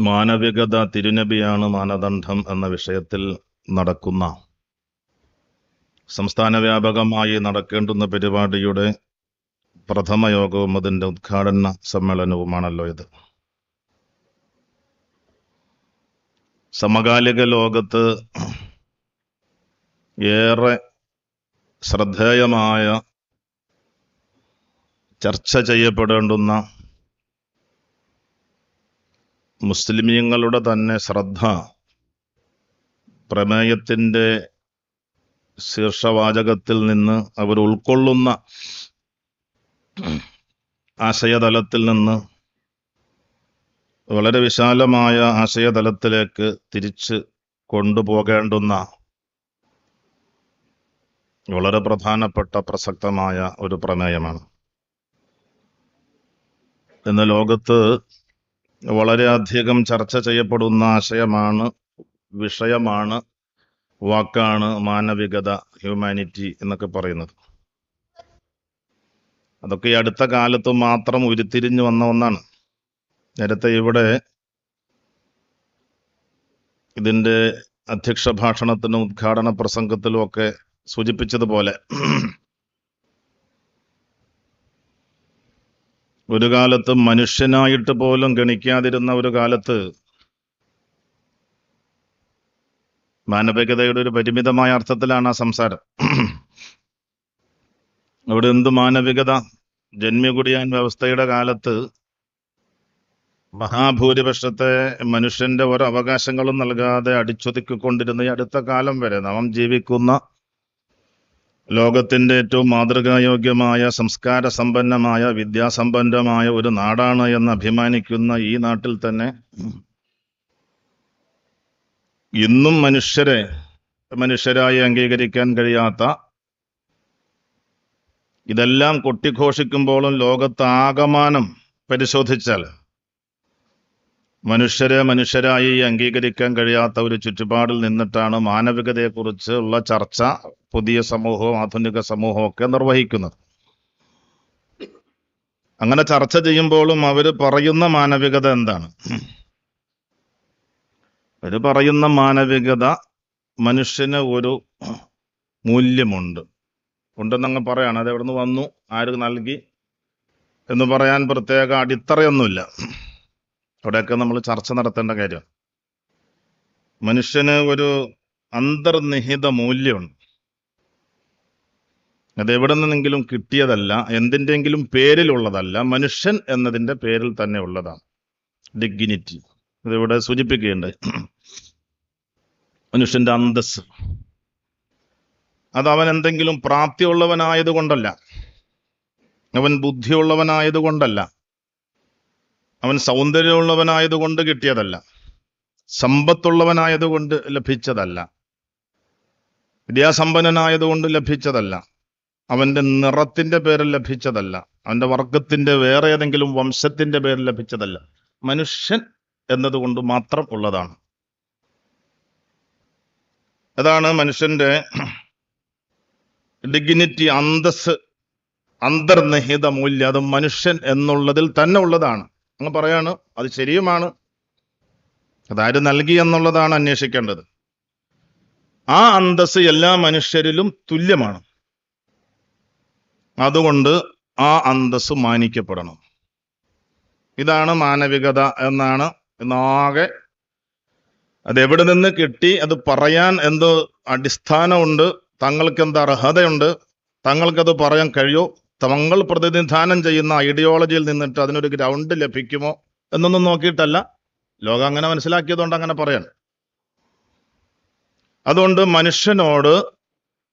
മാനവികത തിരുനബിയാണ് മാനദണ്ഡം എന്ന വിഷയത്തിൽ നടക്കുന്ന സംസ്ഥാന വ്യാപകമായി നടക്കേണ്ടുന്ന പരിപാടിയുടെ പ്രഥമ യോഗവും അതിൻ്റെ ഉദ്ഘാടന സമ്മേളനവുമാണല്ലോ ഇത്. സമകാലിക ലോകത്ത് ഏറെ ശ്രദ്ധേയമായ ചർച്ച ചെയ്യപ്പെടേണ്ടുന്ന മുസ്ലിമീങ്ങളുടെ തന്നെ ശ്രദ്ധ പ്രമേയത്തിൻ്റെ ശീർഷവാചകത്തിൽ നിന്ന് അവർ ഉൾക്കൊള്ളുന്ന ആശയതലത്തിൽ നിന്ന് വളരെ വിശാലമായ ആശയതലത്തിലേക്ക് തിരിച്ച് കൊണ്ടുപോകേണ്ടുന്ന വളരെ പ്രധാനപ്പെട്ട പ്രസക്തമായ ഒരു പ്രമേയമാണ്. ഇന്ന് ലോകത്ത് വളരെയധികം ചർച്ച ചെയ്യപ്പെടുന്ന ആശയമാണ്, വിഷയമാണ്, വാക്കാണ് മാനവികത, ഹ്യൂമാനിറ്റി എന്നൊക്കെ പറയുന്നത്. അതൊക്കെ ഈ അടുത്ത കാലത്ത് മാത്രം ഉരുത്തിരിഞ്ഞു വന്ന ഒന്നാണ്. നേരത്തെ ഇവിടെ ഇതിൻ്റെ അധ്യക്ഷ ഭാഷണത്തിനും ഉദ്ഘാടന പ്രസംഗത്തിലും ഒക്കെ സൂചിപ്പിച്ചതുപോലെ ഒരു കാലത്ത് മനുഷ്യനായിട്ട് പോലും ഗണിക്കാതിരുന്ന ഒരു കാലത്ത് മാനവികതയുടെ ഒരു പരിമിതമായ അർത്ഥത്തിലാണ് ആ സംസാരം. അവിടെ എന്ത് മാനവികത? ജന്മികുടിയാൻ വ്യവസ്ഥയുടെ കാലത്ത് മഹാഭൂരിപക്ഷത്തെ മനുഷ്യന്റെ ഓരോ അവകാശങ്ങളും നൽകാതെ അടിച്ചൊതുക്കിക്കൊണ്ടിരുന്ന ഈ അടുത്ത കാലം വരെ നാം ജീവിക്കുന്ന ലോകത്തിന്റെ ഏറ്റവും മാതൃകായോഗ്യമായ, സംസ്കാര സമ്പന്നമായ, വിദ്യാസമ്പന്നമായ ഒരു നാടാണ് എന്ന് അഭിമാനിക്കുന്ന ഈ നാട്ടിൽ തന്നെ ഇന്നും മനുഷ്യരായി അംഗീകരിക്കാൻ കഴിയാത്ത, ഇതെല്ലാം കൊട്ടിഘോഷിക്കുമ്പോഴും ലോകത്താകമാനം പരിശോധിച്ചാൽ മനുഷ്യരായി അംഗീകരിക്കാൻ കഴിയാത്ത ഒരു ചുറ്റുപാടിൽ നിന്നിട്ടാണ് മാനവികതയെക്കുറിച്ച് ഉള്ള ചർച്ച പുതിയ സമൂഹവും ആധുനിക സമൂഹവും ഒക്കെ നിർവഹിക്കുന്നത്. അങ്ങനെ ചർച്ച ചെയ്യുമ്പോഴും അവർ പറയുന്ന മാനവികത എന്താണ്? അവർ പറയുന്ന മാനവികത മനുഷ്യന് ഒരു ഉണ്ടെന്നങ്ങ് പറയാണ്. അത് എവിടെ നിന്ന് വന്നു, ആര് നൽകി എന്ന് പറയാൻ പ്രത്യേക അടിത്തറയൊന്നുമില്ല. അവിടെയൊക്കെ നമ്മൾ ചർച്ച നടത്തേണ്ട കാര്യം. മനുഷ്യന് ഒരു അന്തർനിഹിത മൂല്യമുണ്ട്. അതെവിടെ നിന്നെങ്കിലും കിട്ടിയതല്ല, എന്തിൻ്റെങ്കിലും പേരിലുള്ളതല്ല, മനുഷ്യൻ എന്നതിൻ്റെ പേരിൽ തന്നെ ഉള്ളതാണ്. ഡിഗ്നിറ്റി ഇതിവിടെ സൂചിപ്പിക്കുകയുണ്ട്. മനുഷ്യന്റെ അന്തസ് അത് അവൻ എന്തെങ്കിലും പ്രാപ്തിയുള്ളവനായതുകൊണ്ടല്ല, അവൻ ബുദ്ധിയുള്ളവനായതുകൊണ്ടല്ല, അവൻ സൗന്ദര്യമുള്ളവനായതുകൊണ്ട് കിട്ടിയതല്ല, സമ്പത്തുള്ളവനായതുകൊണ്ട് ലഭിച്ചതല്ല, വിദ്യാസമ്പന്നനായതുകൊണ്ട് ലഭിച്ചതല്ല, അവൻ്റെ നിറത്തിൻ്റെ പേരിൽ ലഭിച്ചതല്ല, അവൻ്റെ വർഗത്തിൻ്റെ വേറെ ഏതെങ്കിലും വംശത്തിൻ്റെ പേരിൽ ലഭിച്ചതല്ല. മനുഷ്യൻ എന്നതുകൊണ്ട് മാത്രം ഉള്ളതാണ്. അതാണ് മനുഷ്യന്റെ ഡിഗ്നിറ്റി, അന്തസ്, അന്തർനിഹിത മൂല്യം. അത് മനുഷ്യൻ എന്നുള്ളതിൽ തന്നെ ഉള്ളതാണ്. അങ്ങ് പറയാണ്, അത് ശരിയുമാണ്. അതാര് നൽകി എന്നുള്ളതാണ് അന്വേഷിക്കേണ്ടത്. ആ അന്തസ് എല്ലാ മനുഷ്യരിലും തുല്യമാണ്. അതുകൊണ്ട് ആ അന്തസ് മാനിക്കപ്പെടണം. ഇതാണ് മാനവികത എന്നാണ് ഇന്നാകെ. അതെവിടെ നിന്ന് കിട്ടി, അത് പറയാൻ എന്തോ അടിസ്ഥാനമുണ്ട്, തങ്ങൾക്ക് എന്ത് അർഹതയുണ്ട്, തങ്ങൾക്കത് പറയാൻ കഴിയോ, തങ്ങൾ പ്രതിനിധാനം ചെയ്യുന്ന ഐഡിയോളജിയിൽ നിന്നിട്ട് അതിനൊരു ഗ്രൗണ്ട് ലഭിക്കുമോ എന്നൊന്നും നോക്കിയിട്ടല്ല. ലോകം അങ്ങനെ മനസ്സിലാക്കിയതുകൊണ്ട് അങ്ങനെ പറയാൻ. അതുകൊണ്ട് മനുഷ്യനോട്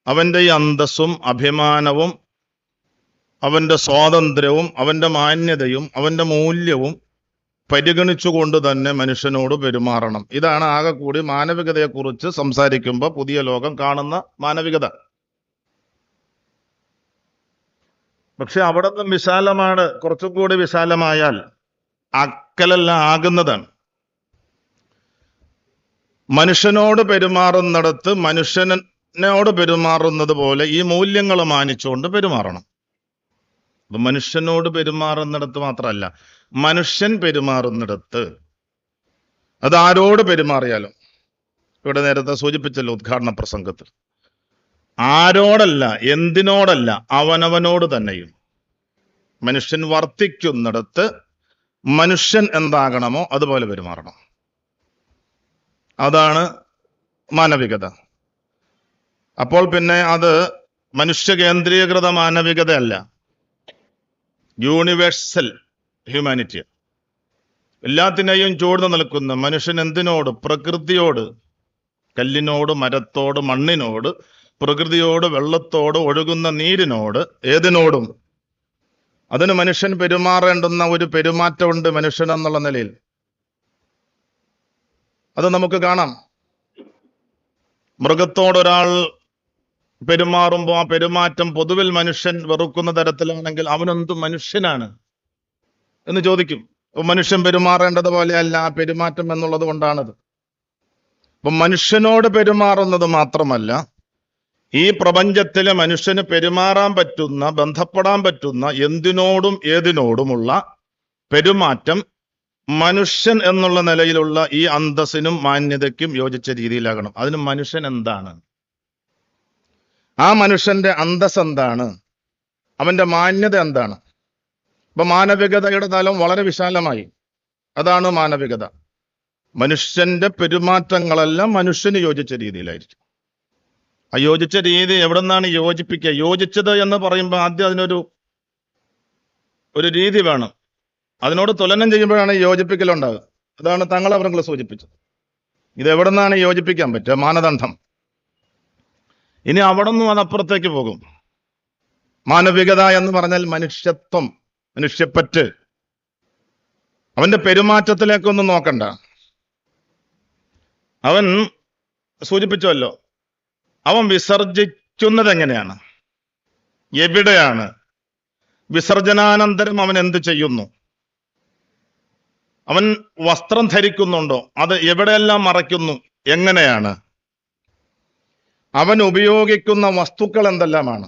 അവൻ്റെ ഈ അന്തസ്സും അഭിമാനവും അവൻ്റെ സ്വാതന്ത്ര്യവും അവൻ്റെ മാന്യതയും അവൻ്റെ മൂല്യവും പരിഗണിച്ചുകൊണ്ട് തന്നെ മനുഷ്യനോട് പെരുമാറണം. ഇതാണ് ആകെ കൂടി മാനവികതയെക്കുറിച്ച് സംസാരിക്കുമ്പോൾ പുതിയ ലോകം കാണുന്ന മാനവികത. പക്ഷെ അവിടെ നിന്നും വിശാലമാണ്. കുറച്ചും കൂടി വിശാലമായാൽ അക്കലെല്ലാം ആകുന്നതാണ്. മനുഷ്യനോട് പെരുമാറുന്നിടത്ത് മനുഷ്യനോട് പെരുമാറുന്നത് പോലെ ഈ മൂല്യങ്ങൾ മാനിച്ചുകൊണ്ട് പെരുമാറണം. അപ്പൊ മനുഷ്യനോട് പെരുമാറുന്നിടത്ത് മാത്രമല്ല, മനുഷ്യൻ പെരുമാറുന്നിടത്ത് അത് ആരോട് പെരുമാറിയാലും, ഇവിടെ നേരത്തെ സൂചിപ്പിച്ചല്ലോ ഉദ്ഘാടന പ്രസംഗത്തിൽ, ആരോടല്ല, എന്തിനോടല്ല, അവനവനോട് തന്നെയും. മനുഷ്യൻ വർത്തിക്കുന്നിടത്ത് മനുഷ്യൻ എന്താകണമോ അതുപോലെ പെരുമാറണം. അതാണ് മാനവികത. അപ്പോൾ പിന്നെ അത് മനുഷ്യ കേന്ദ്രീകൃത മാനവികതയല്ല, യൂണിവേഴ്സൽ ഹ്യൂമാനിറ്റി. എല്ലാത്തിനെയും ചൂഴ്ന്നു നിൽക്കുന്ന മനുഷ്യൻ എന്തിനോട്? പ്രകൃതിയോട്, കല്ലിനോട്, മരത്തോട്, മണ്ണിനോട്, പ്രകൃതിയോട്, വെള്ളത്തോട്, ഒഴുകുന്ന നീരിനോട്, ഏതിനോടും. അതിന് മനുഷ്യൻ പെരുമാറേണ്ടുന്ന ഒരു പെരുമാറ്റമുണ്ട് മനുഷ്യൻ എന്നുള്ള നിലയിൽ. അത് നമുക്ക് കാണാം. മൃഗത്തോടൊരാൾ പെരുമാറുമ്പോൾ ആ പെരുമാറ്റം പൊതുവിൽ മനുഷ്യൻ വെറുക്കുന്ന തരത്തിലാണെങ്കിൽ അവനെന്ത് മനുഷ്യനാണ് എന്ന് ചോദിക്കും. അപ്പൊ മനുഷ്യൻ പെരുമാറേണ്ടത് പോലെയല്ല ആ പെരുമാറ്റം എന്നുള്ളത് കൊണ്ടാണത്. അപ്പൊ മനുഷ്യനോട് പെരുമാറുന്നത് മാത്രമല്ല, ഈ പ്രപഞ്ചത്തിലെ മനുഷ്യന് പെരുമാറാൻ പറ്റുന്ന, ബന്ധപ്പെടാൻ പറ്റുന്ന എന്തിനോടും ഏതിനോടുമുള്ള പെരുമാറ്റം മനുഷ്യൻ എന്നുള്ള നിലയിലുള്ള ഈ അന്തസ്സിനും മാന്യതയ്ക്കും യോജിച്ച രീതിയിലാകണം. അതിന് മനുഷ്യൻ എന്താണ്? ആ മനുഷ്യന്റെ അന്തസ് എന്താണ്? അവന്റെ മാന്യത എന്താണ്? അപ്പൊ മാനവികതയുടെ തലം വളരെ വിശാലമായി. അതാണ് മാനവികത. മനുഷ്യന്റെ പെരുമാറ്റങ്ങളെല്ലാം മനുഷ്യന് യോജിച്ച രീതിയിലായിരിക്കും. ആ യോജിച്ച രീതി എവിടെ നിന്നാണ് യോജിപ്പിക്കുക? യോജിച്ചത് എന്ന് പറയുമ്പോൾ ആദ്യം അതിനൊരു രീതി വേണം. അതിനോട് തുലനം ചെയ്യുമ്പോഴാണ് യോജിപ്പിക്കലുണ്ടാകുക. അതാണ് തങ്ങളവർ സൂചിപ്പിച്ചത്. ഇത് എവിടെ നിന്നാണ് യോജിപ്പിക്കാൻ പറ്റുക? മാനദണ്ഡം. ഇനി അവിടെ നിന്നും അതപ്പുറത്തേക്ക് പോകും. മാനവികത എന്ന് പറഞ്ഞാൽ മനുഷ്യത്വം, മനുഷ്യപ്പറ്റ്. അവന്റെ പെരുമാറ്റത്തിലേക്കൊന്നും നോക്കണ്ട. അവൻ സൂചിപ്പിച്ചല്ലോ, അവൻ വിസർജിക്കുന്നത് എങ്ങനെയാണ്, എവിടെയാണ്, വിസർജനാനന്തരം അവൻ എന്ത് ചെയ്യുന്നു, അവൻ വസ്ത്രം ധരിക്കുന്നുണ്ടോ, അത് എവിടെയെല്ലാം മറയ്ക്കുന്നു, എങ്ങനെയാണ്, അവൻ ഉപയോഗിക്കുന്ന വസ്തുക്കൾ എന്തെല്ലാമാണ്.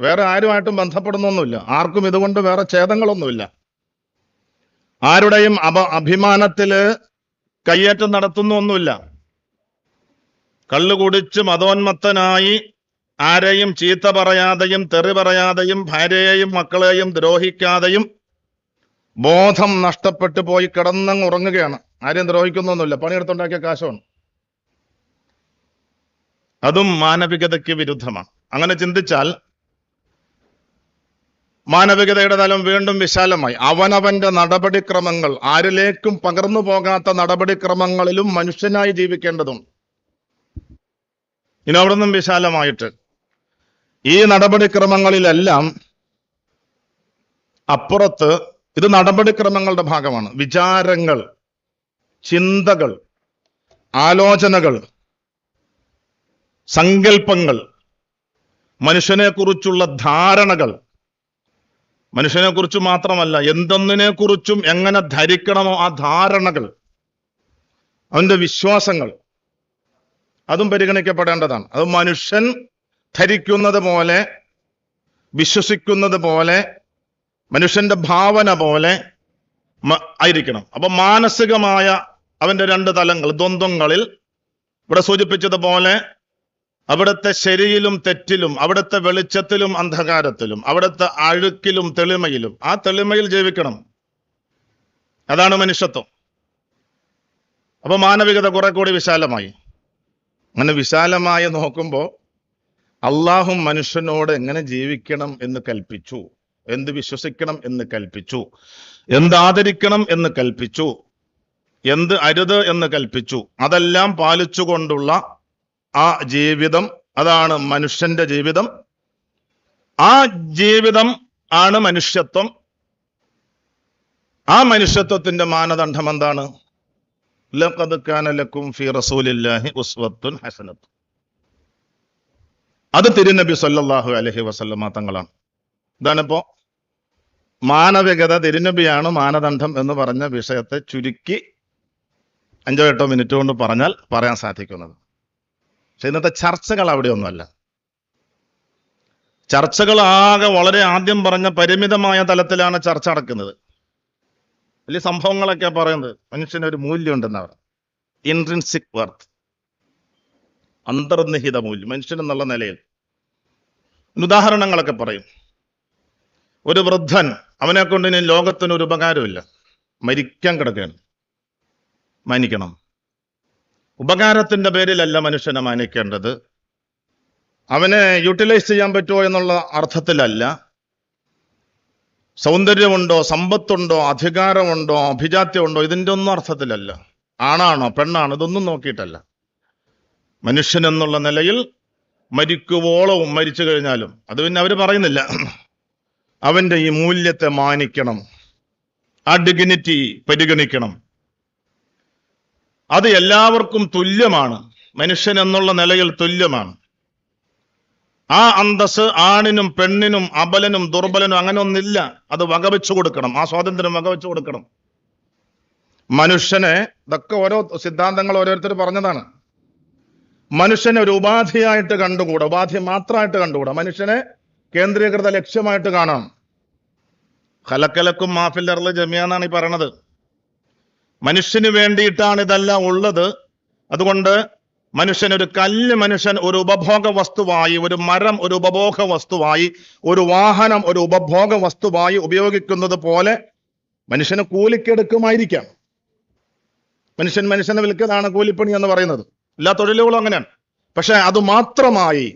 വേറെ ആരുമായിട്ടും ബന്ധപ്പെടുന്നൊന്നുമില്ല, ആർക്കും ഇതുകൊണ്ട് വേറെ ഛേദങ്ങളൊന്നുമില്ല, ആരുടെയും അഭിമാനത്തില് കയ്യേറ്റം നടത്തുന്നൊന്നുമില്ല. കള്ളു കുടിച്ച് മതോന്മത്തനായി ആരെയും ചീത്ത പറയാതെയും തെറി പറയാതെയും ഭാര്യയെയും മക്കളെയും ദ്രോഹിക്കാതെയും ബോധം നഷ്ടപ്പെട്ടു പോയി കിടന്നങ്ങ് ഉറങ്ങുകയാണ്. ആരെയും ദ്രോഹിക്കുന്നൊന്നുമില്ല, പണിയെടുത്തുണ്ടാക്കിയ കാശമാണ്. അതും മാനവികതയ്ക്ക് വിരുദ്ധമാണ്. അങ്ങനെ ചിന്തിച്ചാൽ മാനവികതയുടെ തലം വീണ്ടും വിശാലമായി. അവനവന്റെ നടപടിക്രമങ്ങൾ, ആരിലേക്കും പകർന്നു പോകാത്ത നടപടിക്രമങ്ങളിലും മനുഷ്യനായി ജീവിക്കേണ്ടതും. ഇനി അവിടെ നിന്നും വിശാലമായിട്ട് ഈ നടപടിക്രമങ്ങളിലെല്ലാം അപ്പുറത്ത് ഇത് നടപടിക്രമങ്ങളുടെ ഭാഗമാണ്. വിചാരങ്ങൾ, ചിന്തകൾ, ആലോചനകൾ, സങ്കല്പങ്ങൾ, മനുഷ്യനെ കുറിച്ചുള്ള ധാരണകൾ, മനുഷ്യനെ കുറിച്ച് മാത്രമല്ല എന്തൊന്നിനെ കുറിച്ചും എങ്ങനെ ധരിക്കണമോ ആ ധാരണകൾ, അവന്റെ വിശ്വാസങ്ങൾ, അതും പരിഗണിക്കപ്പെടേണ്ടതാണ്. അത് മനുഷ്യൻ ധരിക്കുന്നത് പോലെ, വിശ്വസിക്കുന്നത് പോലെ, മനുഷ്യന്റെ ഭാവന പോലെ ആയിരിക്കണം. അപ്പൊ മാനസികമായ അവന്റെ രണ്ട് തലങ്ങൾ, ദ്വന്ദ്ങ്ങളിൽ ഇവിടെ സൂചിപ്പിച്ചതുപോലെ അവിടുത്തെ ശരിയിലും തെറ്റിലും, അവിടുത്തെ വെളിച്ചത്തിലും അന്ധകാരത്തിലും, അവിടുത്തെ അഴുക്കിലും തെളിമയിലും, ആ തെളിമയിൽ ജീവിക്കണം. അതാണ് മനുഷ്യത്വം. അപ്പൊ മാനവികത കുറെ കൂടി വിശാലമായി. അങ്ങനെ വിശാലമായി നോക്കുമ്പോൾ അള്ളാഹു മനുഷ്യനോട് എങ്ങനെ ജീവിക്കണം എന്ന് കൽപ്പിച്ചു, എന്ത് വിശ്വസിക്കണം എന്ന് കൽപ്പിച്ചു, എന്ത് ആദരിക്കണം എന്ന് കൽപ്പിച്ചു, എന്ത് അരുത് എന്ന് കൽപ്പിച്ചു, അതെല്ലാം പാലിച്ചുകൊണ്ടുള്ള ആ ജീവിതം, അതാണ് മനുഷ്യന്റെ ജീവിതം. ആ ജീവിതം ആണ് മനുഷ്യത്വം. ആ മനുഷ്യത്വത്തിന്റെ മാനദണ്ഡം എന്താണ്? ലഖദ് കാന ലക്കും ഫീ റസൂലില്ലാഹി ഉസ്വത്തുൻ ഹസനത്ത്. അത് തിരുനബി സല്ലല്ലാഹു അലൈഹി വസല്ലമ തങ്ങളാണ്. ഇതാണിപ്പോ മാനവികത, തിരുനബിയാണ് മാനദണ്ഡം എന്ന് പറഞ്ഞ വിഷയത്തെ ചുരുക്കി 5-8 മിനിറ്റ് കൊണ്ട് പറയാൻ സാധിക്കുന്നത്. പക്ഷെ ഇന്നത്തെ ചർച്ചകൾ അവിടെയൊന്നുമല്ല. ചർച്ചകൾ ആകെ വളരെ ആദ്യം പറഞ്ഞ പരിമിതമായ തലത്തിലാണ് ചർച്ച നടക്കുന്നത്. വലിയ സംഭവങ്ങളൊക്കെ പറയുന്നത് മനുഷ്യനൊരു മൂല്യം ഉണ്ടെന്നവർ. ഇൻട്രിൻസിക് വർത്ത്, അന്തർനിഹിത മൂല്യം മനുഷ്യൻ എന്നുള്ള നിലയിൽ. ഉദാഹരണങ്ങളൊക്കെ പറയും. ഒരു വൃദ്ധൻ, അവനെ കൊണ്ട് ഇനി ലോകത്തിന് ഒരു ഉപകാരമില്ല, മരിക്കാൻ കിടക്കുകയാണ്. മാനിക്കണം. ഉപകാരത്തിന്റെ പേരിലല്ല മനുഷ്യനെ മാനിക്കേണ്ടത്, അവനെ യൂട്ടിലൈസ് ചെയ്യാൻ പറ്റുമോ എന്നുള്ള അർത്ഥത്തിലല്ല. സൗന്ദര്യമുണ്ടോ, സമ്പത്തുണ്ടോ, അധികാരമുണ്ടോ, അഭിജാത്യമുണ്ടോ, ഇതിൻ്റെ ഒന്നും അർത്ഥത്തിലല്ല. ആണാണോ പെണ്ണാണോ, ഇതൊന്നും നോക്കിയിട്ടല്ല. മനുഷ്യൻ എന്നുള്ള നിലയിൽ മരിക്കുവോളവും, മരിച്ചു കഴിഞ്ഞാലും, അത് പിന്നെ അവർ പറയുന്നില്ല, അവന്റെ ഈ മൂല്യത്തെ മാനിക്കണം, ആ ഡിഗ്നിറ്റി പരിഗണിക്കണം. അത് എല്ലാവർക്കും തുല്യമാണ്. മനുഷ്യൻ എന്നുള്ള നിലയിൽ തുല്യമാണ്. ആ അന്തസ് ആണിനും പെണ്ണിനും അബലനും ദുർബലനും അങ്ങനെ ഒന്നില്ല. അത് വകവെച്ചു കൊടുക്കണം, ആ സ്വാതന്ത്ര്യം വകവെച്ചു കൊടുക്കണം. മനുഷ്യനെ, ഇതൊക്കെ ഓരോ സിദ്ധാന്തങ്ങൾ ഓരോരുത്തർ പറഞ്ഞതാണ്. മനുഷ്യനെ ഒരു ഉപാധിയായിട്ട് കണ്ടുകൂടാ, ഉപാധി മാത്രമായിട്ട് കണ്ടുകൂടാ. മനുഷ്യനെ കേന്ദ്രീകൃത ലക്ഷ്യമായിട്ട് കാണാം. ഖലഖലക്കും മാഫിൽ അർളി ജമിഅ എന്നാണ് ഈ പറയണത്. മനുഷ്യന് വേണ്ടിയിട്ടാണ് ഇതെല്ലാം ഉള്ളത്. അതുകൊണ്ട് മനുഷ്യൻ ഒരു കല്ല്, മനുഷ്യൻ ഒരു ഉപഭോഗ വസ്തുവായി, ഒരു മരം ഒരു ഉപഭോഗ വസ്തുവായി, ഒരു വാഹനം ഒരു ഉപഭോഗ വസ്തുവായി ഉപയോഗിക്കുന്നത് പോലെ മനുഷ്യന് കൂലിക്കെടുക്കുമായിരിക്കാം. മനുഷ്യനെ വിൽക്കുന്നതാണ് കൂലിപ്പണി എന്ന് പറയുന്നത്. എല്ലാ തൊഴിലുകളും അങ്ങനെയാണ്. പക്ഷെ അത് മാത്രമായി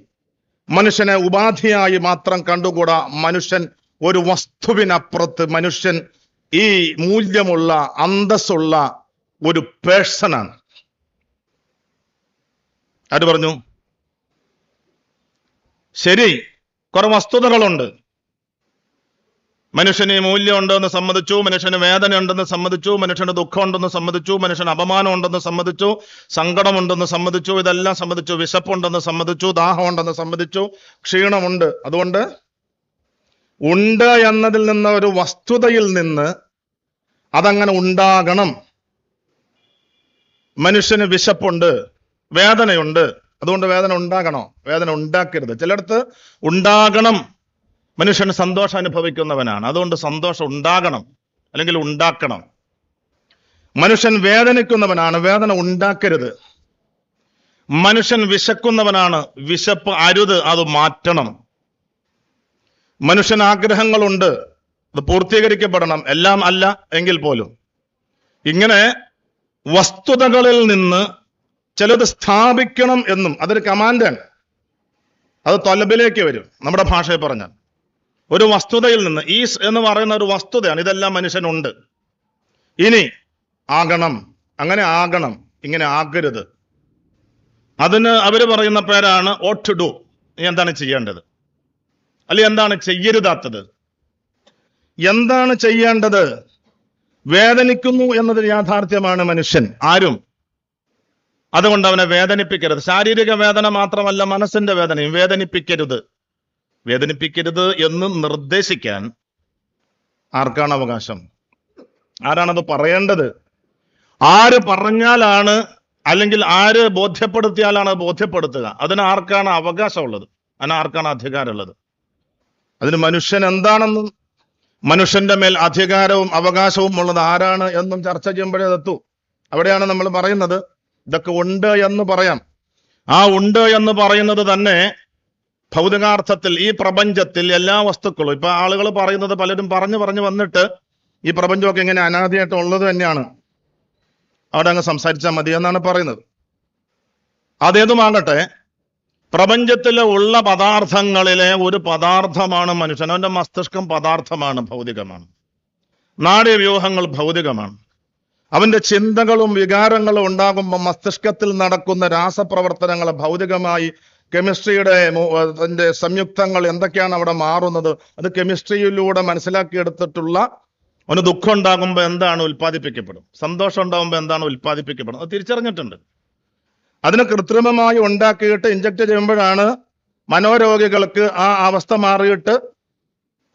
മനുഷ്യനെ ഉപാധിയായി മാത്രം കണ്ടുകൂടാ. മനുഷ്യൻ ഒരു വസ്തുവിനപ്പുറത്ത്, മനുഷ്യൻ ഈ മൂല്യമുള്ള അന്തസ്സുള്ള ഒരു പേഴ്സണാണ്. ആര് പറഞ്ഞു? ശരി, കുറെ വസ്തുതകളുണ്ട്. മനുഷ്യന് മൂല്യം ഉണ്ടെന്ന് സമ്മതിച്ചു, മനുഷ്യന് വേദന ഉണ്ടെന്ന് സമ്മതിച്ചു, മനുഷ്യന് ദുഃഖം ഉണ്ടെന്ന് സമ്മതിച്ചു, മനുഷ്യന് അപമാനം ഉണ്ടെന്ന് സമ്മതിച്ചു, സങ്കടമുണ്ടെന്ന് സമ്മതിച്ചു, ഇതെല്ലാം സമ്മതിച്ചു. വിശപ്പുണ്ടെന്ന് സമ്മതിച്ചു, ദാഹം ഉണ്ടെന്ന് സമ്മതിച്ചു, ക്ഷീണമുണ്ട്. അതുകൊണ്ട് ഉണ്ട് എന്നതിൽ നിന്ന്, ഒരു വസ്തുതയിൽ നിന്ന് അതങ്ങനെ ഉണ്ടാകണം. മനുഷ്യന് വിശപ്പുണ്ട്, വേദനയുണ്ട്, അതുകൊണ്ട് വേദന ഉണ്ടാകണോ? വേദന ഉണ്ടാക്കരുത്. ചിലടത്ത് ഉണ്ടാകണം. മനുഷ്യൻ സന്തോഷം അനുഭവിക്കുന്നവനാണ്, അതുകൊണ്ട് സന്തോഷം ഉണ്ടാകണം, അല്ലെങ്കിൽ ഉണ്ടാക്കണം. മനുഷ്യൻ വേദനിക്കുന്നവനാണ്, വേദന ഉണ്ടാക്കരുത്. മനുഷ്യൻ വിശക്കുന്നവനാണ്, വിശപ്പ് അരുത്, അത് മാറ്റണം. മനുഷ്യൻ ആഗ്രഹങ്ങളുണ്ട്, അത് പൂർത്തീകരിക്കപ്പെടണം. എല്ലാം അല്ല എങ്കിൽ പോലും ഇങ്ങനെ വസ്തുതകളിൽ നിന്ന് ചിലത് സ്ഥാപിക്കണം എന്നും, അതൊരു കമാൻഡാണ്. അത് തൊലബിലേക്ക് വരും. നമ്മുടെ ഭാഷയിൽ പറഞ്ഞാൽ ഒരു വസ്തുതയിൽ നിന്ന്, ഈസ് എന്ന് പറയുന്ന ഒരു വസ്തുതയാണ്. ഇതെല്ലാം മനുഷ്യനുണ്ട്. ഇനി ആകണം, അങ്ങനെ ആകണം, ഇങ്ങനെ ആകരുത്. അതിന് അവര് പറയുന്ന പേരാണ് ഓട്ട് ടു ഡു. നീ എന്താണ് ചെയ്യേണ്ടത്, അല്ലെങ്കിൽ എന്താണ് ചെയ്യരുതാത്തത്, എന്താണ് ചെയ്യേണ്ടത്. വേദനിക്കുന്നു എന്നത് യാഥാർത്ഥ്യമാണ് മനുഷ്യൻ, ആരും. അതുകൊണ്ട് അവനെ വേദനിപ്പിക്കരുത്. ശാരീരിക വേദന മാത്രമല്ല, മനസ്സിന്റെ വേദനയും വേദനിപ്പിക്കരുത്. വേദനിപ്പിക്കരുത് എന്ന് നിർദ്ദേശിക്കാൻ ആർക്കാണ് അവകാശം? ആരാണത് പറയേണ്ടത്? ആര് പറഞ്ഞാലാണ്, അല്ലെങ്കിൽ ആര് ബോധ്യപ്പെടുത്തിയാലാണ് ബോധ്യപ്പെടുത്തുക? അതിന് ആർക്കാണ് അവകാശമുള്ളത്? അതിന് ആർക്കാണ് അധികാരമുള്ളത്? അതിന് മനുഷ്യൻ എന്താണെന്നും മനുഷ്യന്റെ മേൽ അധികാരവും അവകാശവും ഉള്ളത് ആരാണ് എന്നും ചർച്ച ചെയ്യുമ്പോഴേ എത്തൂ. അവിടെയാണ് നമ്മൾ പറയുന്നത് ഇതൊക്കെ ഉണ്ട് എന്ന് പറയാം. ആ ഉണ്ട് എന്ന് പറയുന്നത് തന്നെ ഭൗതികാർത്ഥത്തിൽ ഈ പ്രപഞ്ചത്തിൽ എല്ലാ വസ്തുക്കളും, ഇപ്പൊ ആളുകൾ പറയുന്നത്, പലരും പറഞ്ഞു വന്നിട്ട് ഈ പ്രപഞ്ചമൊക്കെ ഇങ്ങനെ അനാദിയായിട്ട് ഉള്ളത് തന്നെയാണ്, അവിടെ അങ്ങ് സംസാരിച്ചാൽ മതി എന്നാണ് പറയുന്നത്. അതേതുമാകട്ടെ, പ്രപഞ്ചത്തിലെ ഉള്ള പദാർത്ഥങ്ങളിലെ ഒരു പദാർത്ഥമാണ് മനുഷ്യൻ. അവന്റെ മസ്തിഷ്കം പദാർത്ഥമാണ്, ഭൗതികമാണ്. നാഡീവ്യൂഹങ്ങൾ ഭൗതികമാണ്. അവന്റെ ചിന്തകളും വികാരങ്ങളും ഉണ്ടാകുമ്പോൾ മസ്തിഷ്കത്തിൽ നടക്കുന്ന രാസപ്രവർത്തനങ്ങൾ ഭൗതികമായി, കെമിസ്ട്രിയുടെ സംയുക്തങ്ങൾ എന്തൊക്കെയാണ് അവിടെ മാറുന്നത്, അത് കെമിസ്ട്രിയിലൂടെ മനസ്സിലാക്കിയെടുത്തിട്ടുള്ള. അവന് ദുഃഖം ഉണ്ടാകുമ്പോൾ എന്താണ് ഉൽപ്പാദിപ്പിക്കപ്പെടും, സന്തോഷം ഉണ്ടാകുമ്പോൾ എന്താണ് ഉൽപ്പാദിപ്പിക്കപ്പെടും, അത് തിരിച്ചറിഞ്ഞിട്ടുണ്ട്. അതിനെ കൃത്രിമമായി ഉണ്ടാക്കിയിട്ട് ഇഞ്ചക്ട് ചെയ്യുമ്പോഴാണ് മനോരോഗികൾക്ക് ആ അവസ്ഥ മാറിയിട്ട്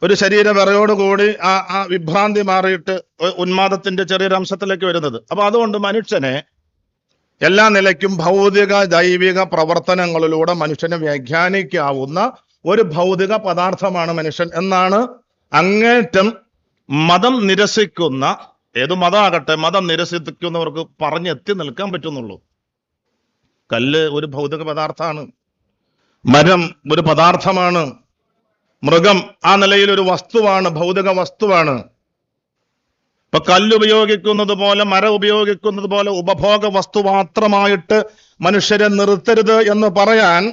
ഒരു ശരീരവറയോടുകൂടി ആ വിഭ്രാന്തി മാറിയിട്ട് ഉന്മാദത്തിന്റെ ചെറിയൊരു അംശത്തിലേക്ക് വരുന്നത്. അപ്പൊ അതുകൊണ്ട് മനുഷ്യനെ എല്ലാ നിലയ്ക്കും ഭൗതിക ജൈവിക പ്രവർത്തനങ്ങളിലൂടെ മനുഷ്യനെ വ്യാഖ്യാനിക്കാവുന്ന ഒരു ഭൗതിക പദാർത്ഥമാണ് മനുഷ്യൻ എന്നാണ് അങ്ങേറ്റം മതം നിരസിക്കുന്ന ഏത് മതമാകട്ടെ, മതം നിരസിക്കുന്നവർക്ക് പറഞ്ഞെത്തി നിൽക്കാൻ പറ്റുന്നുള്ളൂ. കല്ല് ഒരു ഭൗതിക പദാർത്ഥമാണ്, മരം ഒരു പദാർത്ഥമാണ്, മൃഗം ആ നിലയിൽ ഒരു വസ്തുവാണ്, ഭൗതിക വസ്തുവാണ്. ഇപ്പൊ കല്ല് ഉപയോഗിക്കുന്നത് പോലെ, മരം ഉപയോഗിക്കുന്നത് പോലെ ഉപഭോഗ വസ്തു മാത്രമായിട്ട് മനുഷ്യരെ നിർത്തരുത് എന്ന് പറയാൻ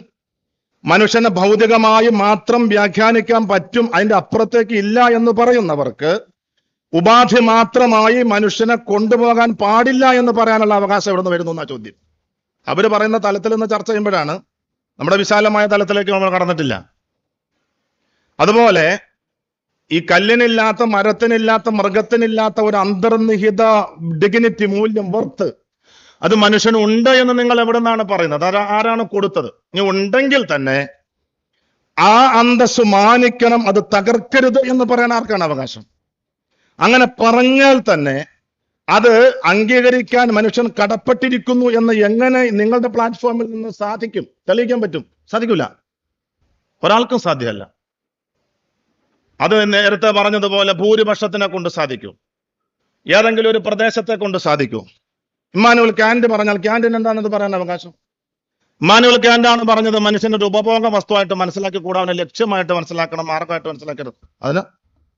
മനുഷ്യനെ ഭൗതികമായി മാത്രം വ്യാഖ്യാനിക്കാൻ പറ്റും, അതിന്റെ അപ്പുറത്തേക്ക് ഇല്ല എന്ന് പറയുന്നവർക്ക് ഉപാധി മാത്രമായി മനുഷ്യനെ കൊണ്ടുപോകാൻ പാടില്ല എന്ന് പറയാനുള്ള അവകാശം എവിടെ നിന്ന് വരുന്നു എന്നാ ചോദ്യം. അവര് പറയുന്ന തലത്തിൽ നിന്ന് ചർച്ച ചെയ്യുമ്പോഴാണ്, നമ്മുടെ വിശാലമായ തലത്തിലേക്ക് നമ്മൾ കടന്നിട്ടില്ല. അതുപോലെ ഈ കല്ലിനില്ലാത്ത, മരത്തിനില്ലാത്ത, മൃഗത്തിനില്ലാത്ത ഒരു അന്തർനിഹിത ഡിഗ്നിറ്റി, മൂല്യം, വർത്ത് അത് മനുഷ്യന് ഉണ്ട് എന്ന് നിങ്ങൾ എവിടെ നിന്നാണ് പറയുന്നത്? ആരാണ് കൊടുത്തത്? ഇനി ഉണ്ടെങ്കിൽ തന്നെ ആ അന്തസ്സ് മാനിക്കണം, അത് തകർക്കരുത് എന്ന് പറയാൻ ആർക്കാണ് അവകാശം? അങ്ങനെ പറഞ്ഞാൽ തന്നെ അത് അംഗീകരിക്കാൻ മനുഷ്യൻ കടപ്പെട്ടിരിക്കുന്നു എന്ന് എങ്ങനെ നിങ്ങളുടെ പ്ലാറ്റ്ഫോമിൽ നിന്ന് സാധിക്കും, തെളിയിക്കാൻ പറ്റും? സാധിക്കില്ല, ഒരാൾക്കും സാധ്യമല്ല. അത് നേരത്തെ പറഞ്ഞതുപോലെ ഭൂരിപക്ഷത്തിനെ കൊണ്ട് സാധിക്കും, ഏതെങ്കിലും ഒരു പ്രദേശത്തെ കൊണ്ട് സാധിക്കും. ഇമ്മാനുവൽ കാന്റ് പറഞ്ഞാൽ കാന്റിന് എന്താണെന്ന് പറയാൻ അവകാശം? ഇമ്മാനുവൽ കാന്റാണ് പറഞ്ഞത് മനുഷ്യന്റെ ഒരു ഉപഭോഗ വസ്തുവായിട്ട് മനസ്സിലാക്കി കൂടാ, അവനെ ലക്ഷ്യമായിട്ട് മനസ്സിലാക്കണം, മാർഗമായിട്ട് മനസ്സിലാക്കരുത്. അതിന്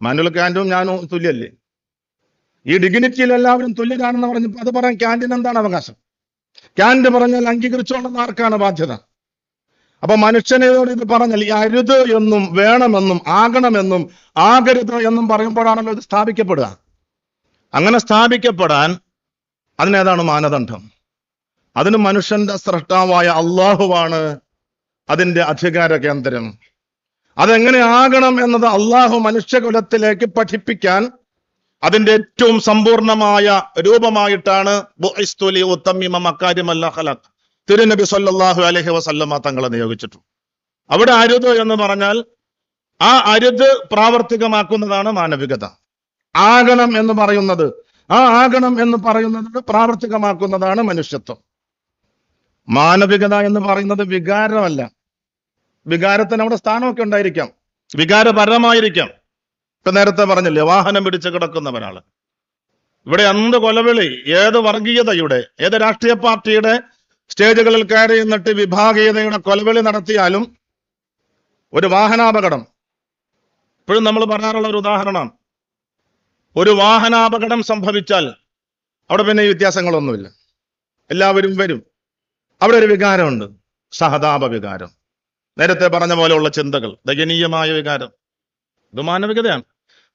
ഇമ്മാനുവൽ കാന്റും ഞാനും തുല്യല്ലേ? ഈ ഡിഗ്നിറ്റിയിൽ എല്ലാവരും തുല്യരാണെന്ന് പറഞ്ഞപ്പോൾ അത് പറയാൻ കാന്റിന് എന്താണ് അവകാശം? കാന്റ് പറഞ്ഞാൽ അംഗീകരിച്ചോളുന്ന ആർക്കാണ് ബാധ്യത? അപ്പൊ മനുഷ്യനോട് ഇത് പറഞ്ഞാൽ ഈ അരുത് എന്നും വേണമെന്നും ആകണമെന്നും ആകരുത് എന്നും പറയുമ്പോഴാണല്ലോ ഇത് സ്ഥാപിക്കപ്പെടുക. അങ്ങനെ സ്ഥാപിക്കപ്പെടാൻ അതിനേതാണ് മാനദണ്ഡം? അതിന് മനുഷ്യന്റെ സ്രഷ്ടാവായ അള്ളാഹുവാണ് അതിന്റെ അധികാര കേന്ദ്രം. അതെങ്ങനെ ആകണം എന്നത് അള്ളാഹു മനുഷ്യകുലത്തിലേക്ക് പഠിപ്പിക്കാൻ അതിന്റെ ഏറ്റവും സമ്പൂർണമായ രൂപമായിട്ടാണ് തിരുനബി സല്ലല്ലാഹു അലൈഹി വസല്ലമ തങ്ങളെ നിയോഗിച്ചിട്ടു. അവിടെ അരുത് എന്ന് പറഞ്ഞാൽ ആ അരുത് പ്രാവർത്തികമാക്കുന്നതാണ് മാനവികത. ആകണം എന്ന് പറയുന്നത്, ആ ആകണം എന്ന് പറയുന്നത് പ്രാവർത്തികമാക്കുന്നതാണ് മനുഷ്യത്വം. മാനവികത എന്ന് പറയുന്നത് വികാരമല്ല. വികാരത്തിന് അവിടെ സ്ഥാനമൊക്കെ ഉണ്ടായിരിക്കാം, വികാരപരമായിരിക്കാം. ഇപ്പൊ നേരത്തെ പറഞ്ഞില്ലേ, വാഹനം പിടിച്ച് കിടക്കുന്ന ഒരാള്. ഇവിടെ എന്ത് കൊലവിളി, ഏത് വർഗീയതയുടെ, ഏത് രാഷ്ട്രീയ പാർട്ടിയുടെ സ്റ്റേജുകളിൽ കയറി നിന്നിട്ട് വിഭാഗീയതയുടെ കൊലവിളി നടത്തിയാലും ഒരു വാഹനാപകടം, ഇപ്പോഴും നമ്മൾ പറയാറുള്ള ഒരു ഉദാഹരണമാണ്, ഒരു വാഹനാപകടം സംഭവിച്ചാൽ അവിടെ പിന്നെ ഈ വ്യത്യാസങ്ങളൊന്നുമില്ല, എല്ലാവരും വരും. അവിടെ ഒരു വികാരമുണ്ട്, സഹതാപ വികാരം, നേരത്തെ പറഞ്ഞ പോലെയുള്ള ചിന്തകൾ, ദയനീയമായ വികാരം. ഇത് മാനവികതയാണ്.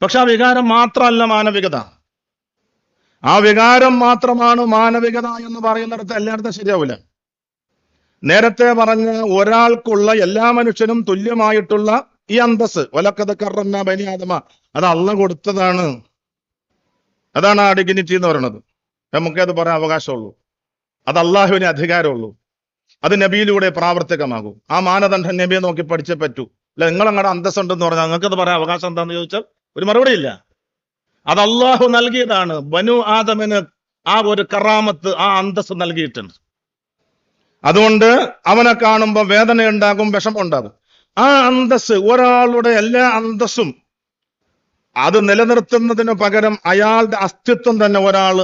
പക്ഷെ ആ വികാരം മാത്രമല്ല മാനവികത. ആ വികാരം മാത്രമാണ് മാനവികത എന്ന് പറയുന്നിടത്ത് എല്ലായിടത്തും ശരിയാവില്ല. നേരത്തെ പറഞ്ഞ ഒരാൾക്കുള്ള, എല്ലാ മനുഷ്യനും തുല്യമായിട്ടുള്ള ഈ അന്തസ്, വലക്കത് കറന്ന ബനി ആദമ, അത് അള്ളാഹ് കൊടുത്തതാണ്. അതാണ് ആ ഡിഗ്നിറ്റി എന്ന് പറയുന്നത്. നമുക്കത് പറയാൻ അവകാശമുള്ളൂ, അത് അള്ളാഹുവിന് അധികാരമുള്ളൂ, അത് നബിയിലൂടെ പ്രാവർത്തികമാകൂ. ആ മാനദണ്ഡം നബിയെ നോക്കി പഠിച്ചേ പറ്റൂ. അല്ല നിങ്ങൾ അങ്ങടെ അന്തസ്സുണ്ടെന്ന് പറഞ്ഞാൽ നിങ്ങൾക്കത് പറയാൻ അവകാശം എന്താണെന്ന് ചോദിച്ചാൽ ഒരു മറുപടി ഇല്ല. അത് അള്ളാഹു നൽകിയതാണ്. ബനു ആദമിന് ആ ഒരു കറാമത്ത്, ആ അന്തസ് നൽകിയിട്ടുണ്ട്. അതുകൊണ്ട് അവനെ കാണുമ്പോൾ വേദന ഉണ്ടാകും, വിഷമം ഉണ്ടാകും. ആ അന്തസ്, ഒരാളുടെ എല്ലാ അന്തസ്സും അത് നിലനിർത്തുന്നതിന് പകരം അയാളുടെ അസ്തിത്വം തന്നെ ഒരാൾ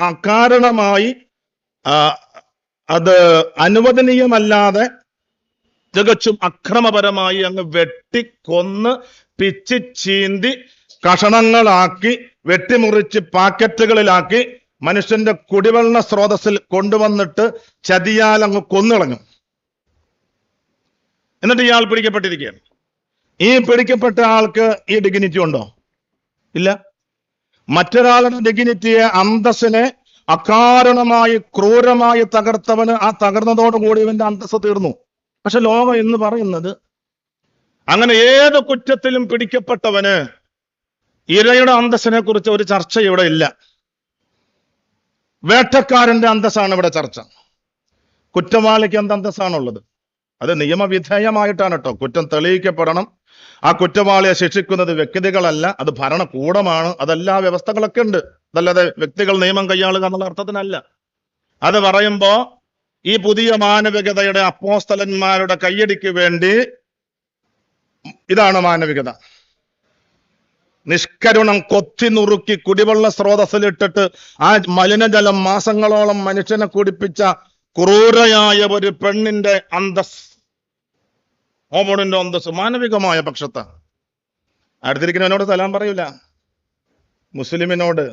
അകാരണമായി അത് അനുവദനീയമല്ലാതെ തികച്ചും അക്രമപരമായി അങ്ങ് വെട്ടിക്കൊന്ന് പിച്ചി ചീന്തി കഷണങ്ങളാക്കി വെട്ടിമുറിച്ച് പാക്കറ്റുകളിലാക്കി മനുഷ്യന്റെ കുടിവെള്ള സ്രോതസ്സിൽ കൊണ്ടുവന്നിട്ട് ചതിയാൽ അങ്ങ് കൊന്നുകളഞ്ഞു. എന്നിട്ട് ഇയാൾ പിടിക്കപ്പെട്ടിരിക്കുകയാണ്. ഈ പിടിക്കപ്പെട്ട ആൾക്ക് ഈ ഡിഗ്നിറ്റി ഉണ്ടോ? ഇല്ല. മറ്റൊരാളുടെ ഡിഗ്നിറ്റിയെ, അന്തസ്സിനെ അകാരണമായി ക്രൂരമായി തകർത്തവന് ആ തകർന്നതോടുകൂടി ഇവന്റെ അന്തസ്സ് തീർന്നു. പക്ഷെ ലോകം എന്ന് പറയുന്നത് അങ്ങനെ ഏത് കുറ്റത്തിലും പിടിക്കപ്പെട്ടവന് ഇരയുടെ അന്തസ്സിനെ കുറിച്ച് ഒരു ചർച്ച ഇവിടെ ഇല്ല. വേട്ടക്കാരന്റെ അന്തസ്സാണ് ഇവിടെ ചർച്ച. കുറ്റവാളിക്ക് എന്ത് അന്തസ്സാണുള്ളത്? അത് നിയമവിധേയമായിട്ടാണ് കേട്ടോ. കുറ്റം തെളിയിക്കപ്പെടണം. ആ കുറ്റവാളിയെ ശിക്ഷിക്കുന്നത് വ്യക്തികളല്ല, അത് ഭരണകൂടമാണ്. അതെല്ലാ വ്യവസ്ഥകളൊക്കെ ഉണ്ട്. അതല്ലാതെ വ്യക്തികൾ നിയമം കൈയാളുക എന്നുള്ള അർത്ഥത്തിനല്ല. അത് പറയുമ്പോ ഈ പുതിയ മാനവികതയുടെ അപ്പോസ്തലന്മാരുടെ കയ്യടിക്ക് വേണ്ടി ഇതാണ് മാനവികത. നിഷ്കരുണം കൊത്തി നുറുക്കി കുടിവെള്ള സ്രോതസ്സിലിട്ടിട്ട് ആ മലിനജലം മാസങ്ങളോളം മനുഷ്യനെ കുടിപ്പിച്ച ക്രൂരയായ ഒരു പെണ്ണിന്റെ അന്തസ്, ഹോമോണിന്റെ അന്തസ് മാനവികമായ പക്ഷത്ത. അടുത്തിരിക്കുന്നവനോട് സലാം പറയൂല, മുസ്ലിമിനോട്,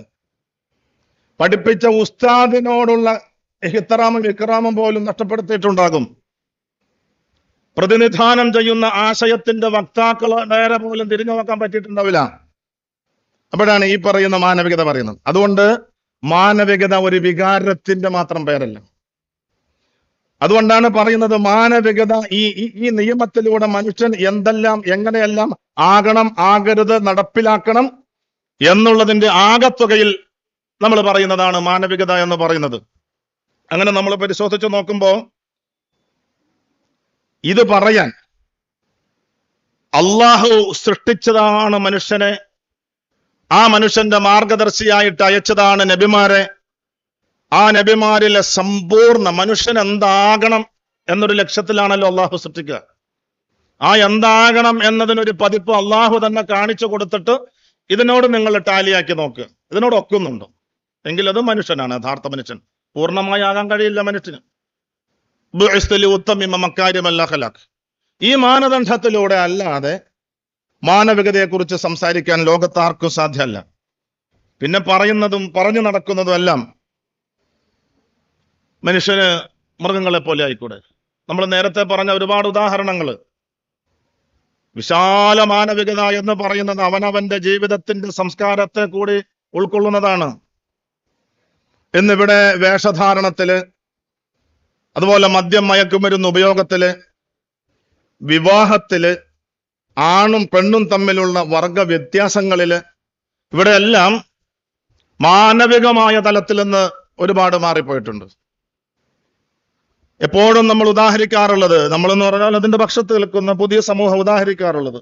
പഠിപ്പിച്ച ഉസ്താദിനോടുള്ള ഇഹ്തിറാമും ഇക്റാമും പോലും നഷ്ടപ്പെടുത്തിയിട്ടുണ്ടാകും. പ്രതിനിധാനം ചെയ്യുന്ന ആശയത്തിന്റെ വക്താക്കളെ നേരെ പോലും തിരിഞ്ഞു നോക്കാൻ പറ്റിയിട്ടുണ്ടാവില്ല. അപ്പോഴാണ് ഈ പറയുന്ന മാനവികത പറയുന്നത്. അതുകൊണ്ട് മാനവികത ഒരു വികാരത്തിന്റെ മാത്രം പേരല്ല. അതുകൊണ്ടാണ് പറയുന്നത് മാനവികത ഈ നിയമത്തിലൂടെ മനുഷ്യൻ എന്തെല്ലാം എങ്ങനെയെല്ലാം ആകണം, ആകരുത്, നടപ്പിലാക്കണം എന്നുള്ളതിന്റെ ആകത്തുകയിൽ നമ്മൾ പറയുന്നതാണ് മാനവികത എന്ന് പറയുന്നത്. അങ്ങനെ നമ്മൾ പരിശോധിച്ച് നോക്കുമ്പോൾ ഇത് പറയാൻ അള്ളാഹു സൃഷ്ടിച്ചതാണ് മനുഷ്യനെ, ആ മനുഷ്യന്റെ മാർഗദർശിയായിട്ട് അയച്ചതാണ് നബിമാരെ. ആ നബിമാരിലെ സമ്പൂർണ്ണ മനുഷ്യൻ എന്താകണം എന്നൊരു ലക്ഷ്യത്തിലാണല്ലോ അള്ളാഹു സൃഷ്ടിക്കുക. ആ എന്താകണം എന്നതിനൊരു പതിപ്പ് അള്ളാഹു തന്നെ കാണിച്ചു കൊടുത്തിട്ട് ഇതിനോട് നിങ്ങൾ ടാലിയാക്കി നോക്കുക, ഇതിനോട് ഒക്കുന്നുണ്ടോ എങ്കിൽ അത് മനുഷ്യനാണ്, യഥാർത്ഥ മനുഷ്യൻ. പൂർണ്ണമായി ആകാൻ കഴിയില്ല മനുഷ്യന്. ഈ മാനദണ്ഡത്തിലൂടെ അല്ലാതെ മാനവികതയെക്കുറിച്ച് സംസാരിക്കാൻ ലോകത്താർക്കും സാധ്യമല്ല. പിന്നെ പറയുന്നതും പറഞ്ഞു നടക്കുന്നതും എല്ലാം മനുഷ്യന് മൃഗങ്ങളെ പോലെ ആയിക്കൂടെ? നമ്മൾ നേരത്തെ പറഞ്ഞ ഒരുപാട് ഉദാഹരണങ്ങൾ. വിശാല മാനവികത എന്ന് പറയുന്നത് അവനവന്റെ ജീവിതത്തിന്റെ സംസ്കാരത്തെ കൂടി ഉൾക്കൊള്ളുന്നതാണ്. ഇന്നിവിടെ വേഷധാരണത്തില്, അതുപോലെ മദ്യം മയക്കുമരുന്ന് ഉപയോഗത്തില്, വിവാഹത്തില്, ആണും പെണ്ണും തമ്മിലുള്ള വർഗ വ്യത്യാസങ്ങളില്, ഇവിടെയെല്ലാം മാനവികമായ തലത്തിൽ നിന്ന് ഒരുപാട് മാറിപ്പോയിട്ടുണ്ട്. എപ്പോഴും നമ്മൾ ഉദാഹരിക്കാറുള്ളത്, നമ്മളെന്ന് പറഞ്ഞാൽ അതിന്റെ പക്ഷത്ത് നിൽക്കുന്ന പുതിയ സമൂഹം ഉദാഹരിക്കാറുള്ളത്,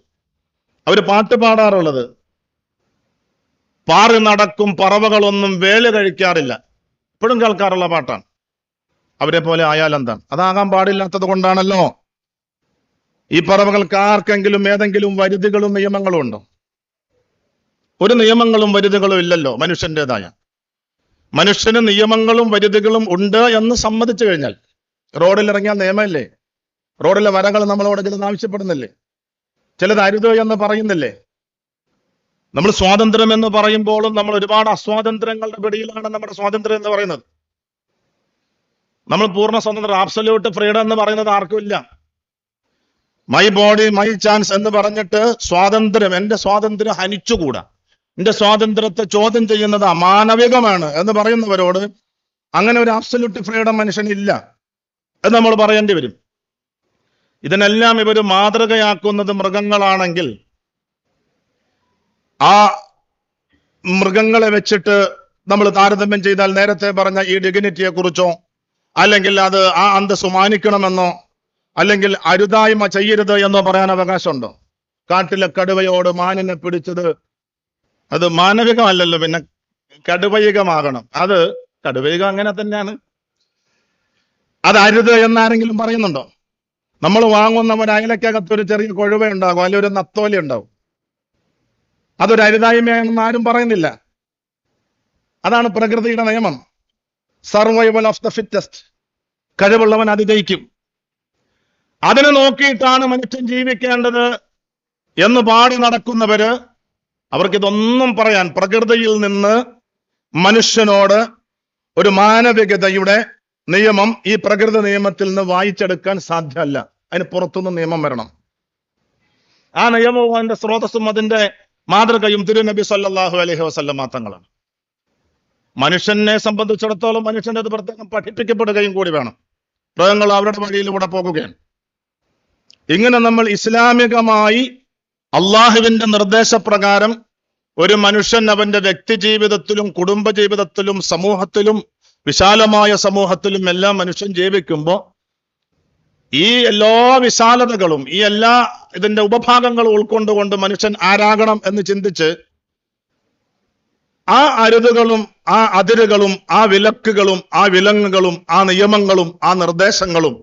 അവര് പാട്ട് പാടാറുള്ളത്, പാറി നടക്കും പറവകളൊന്നും വേല കഴിക്കാറില്ല, ഇപ്പോഴും കേൾക്കാറുള്ള പാട്ടാണ്. അവരെ പോലെ ആയാൽ എന്താണ്? അതാകാൻ പാടില്ലാത്തത് കൊണ്ടാണല്ലോ. ഈ പറവകൾക്ക് ആർക്കെങ്കിലും ഏതെങ്കിലും വരുതികളും നിയമങ്ങളും ഉണ്ടോ? ഒരു നിയമങ്ങളും വരുതികളും ഇല്ലല്ലോ മനുഷ്യൻ്റെതായ. മനുഷ്യന് നിയമങ്ങളും വരുതികളും ഉണ്ട് എന്ന് സമ്മതിച്ചു കഴിഞ്ഞാൽ, റോഡിൽ ഇറങ്ങിയാൽ നിയമമില്ലേ? റോഡിലെ വരകൾ നമ്മളോട് ചിലത് ആവശ്യപ്പെടുന്നില്ലേ? ചിലത് അരുത് എന്ന് പറയുന്നില്ലേ? നമ്മൾ സ്വാതന്ത്ര്യം എന്ന് പറയുമ്പോഴും നമ്മൾ ഒരുപാട് അസ്വാതന്ത്ര്യങ്ങളുടെ പിടിയിലാണ് നമ്മുടെ സ്വാതന്ത്ര്യം എന്ന് പറയുന്നത്. നമ്മൾ പൂർണ്ണ സ്വാതന്ത്ര്യം, ആബ്സല്യൂട്ട് ഫ്രീഡം എന്ന് പറയുന്നത് ആർക്കും ഇല്ല. മൈ ബോഡി മൈ ചാൻസ് എന്ന് പറഞ്ഞിട്ട് സ്വാതന്ത്ര്യം, എന്റെ സ്വാതന്ത്ര്യം ഹനിച്ചുകൂടാ, എന്റെ സ്വാതന്ത്ര്യത്തെ ചോദ്യം ചെയ്യുന്നത് അമാനവികമാണ് എന്ന് പറയുന്നവരോട് അങ്ങനെ ഒരു ആബ്സല്യൂട്ട് ഫ്രീഡം മനുഷ്യനില്ല എന്ന് നമ്മൾ പറയേണ്ടി വരും. ഇതിനെല്ലാം ഇവർ മാതൃകയാക്കുന്നത് മൃഗങ്ങളാണെങ്കിൽ ആ മൃഗങ്ങളെ വെച്ചിട്ട് നമ്മൾ താരതമ്യം ചെയ്താൽ നേരത്തെ പറഞ്ഞ ഈ ഡിഗ്നിറ്റിയെ കുറിച്ചോ, അല്ലെങ്കിൽ അത് ആ അന്തസ്സ് മാനിക്കണമെന്നോ, അല്ലെങ്കിൽ അരുതായ്മ ചെയ്യരുത് എന്നോ പറയാൻ അവകാശമുണ്ടോ? കാട്ടിലെ കടുവയോട് മാനിനെ പിടിച്ചത് അത് മാനവികമല്ലല്ലോ, പിന്നെ കടുവയികമാകണം. അത് കടുവയികം അങ്ങനെ തന്നെയാണ്. അത് അരുത് എന്നാരെങ്കിലും പറയുന്നുണ്ടോ? നമ്മൾ വാങ്ങുന്ന ഒരു അയലക്കകത്തൊരു ചെറിയ കൊഴുവ ഉണ്ടാകും, അല്ലെങ്കിൽ ഒരു നത്തോലി ഉണ്ടാവും, അതൊരു അരുതായ്മയാണെന്ന് ആരും പറയുന്നില്ല. അതാണ് പ്രകൃതിയുടെ നിയമം. Survival of the fittest. കഴിവുള്ളവൻ അതിജയിക്കും. അതിനെ നോക്കിയിട്ടാണ് മനുഷ്യൻ ജീവിക്കേണ്ടത് എന്ന് പാടി നടക്കുന്നവര്, അവർക്കിതൊന്നും പറയാൻ, പ്രകൃതിയിൽ നിന്ന് മനുഷ്യനോട് ഒരു മാനവികതയുടെ നിയമം ഈ പ്രകൃതി നിയമത്തിൽ നിന്ന് വായിച്ചെടുക്കാൻ സാധ്യമല്ല. അതിന് പുറത്തുനിന്ന് നിയമം വരണം. ആ നിയമവും അതിന്റെ സ്രോതസ്സും അതിന്റെ മാതൃകയും തിരുനബി സല്ലല്ലാഹു അലൈഹി വസല്ലമ തങ്ങളാണ്. മനുഷ്യനെ സംബന്ധിച്ചിടത്തോളം മനുഷ്യന്റെ അത് പ്രത്യേകം പഠിപ്പിക്കപ്പെടുകയും കൂടി വേണം. മൃഗങ്ങൾ അവരുടെ വഴിയിലൂടെ പോകുകയാണ്. ഇങ്ങനെ നമ്മൾ ഇസ്ലാമികമായി അള്ളാഹുവിന്റെ നിർദ്ദേശപ്രകാരം ഒരു മനുഷ്യൻ അവന്റെ വ്യക്തി ജീവിതത്തിലും കുടുംബ ജീവിതത്തിലും സമൂഹത്തിലും വിശാലമായ സമൂഹത്തിലും എല്ലാം മനുഷ്യൻ ജീവിക്കുമ്പോൾ ഈ എല്ലാ വിശാലതകളും ഈ എല്ലാ ഇതിന്റെ ഉപഭാഗങ്ങളും ഉൾക്കൊണ്ടുകൊണ്ട് മനുഷ്യൻ ആരാകണം എന്ന് ചിന്തിച്ച് ആ അരുതുകളും ആ അതിരുകളും ആ വിലക്കുകളും ആ വിലങ്ങുകളും ആ നിയമങ്ങളും ആ നിർദ്ദേശങ്ങളും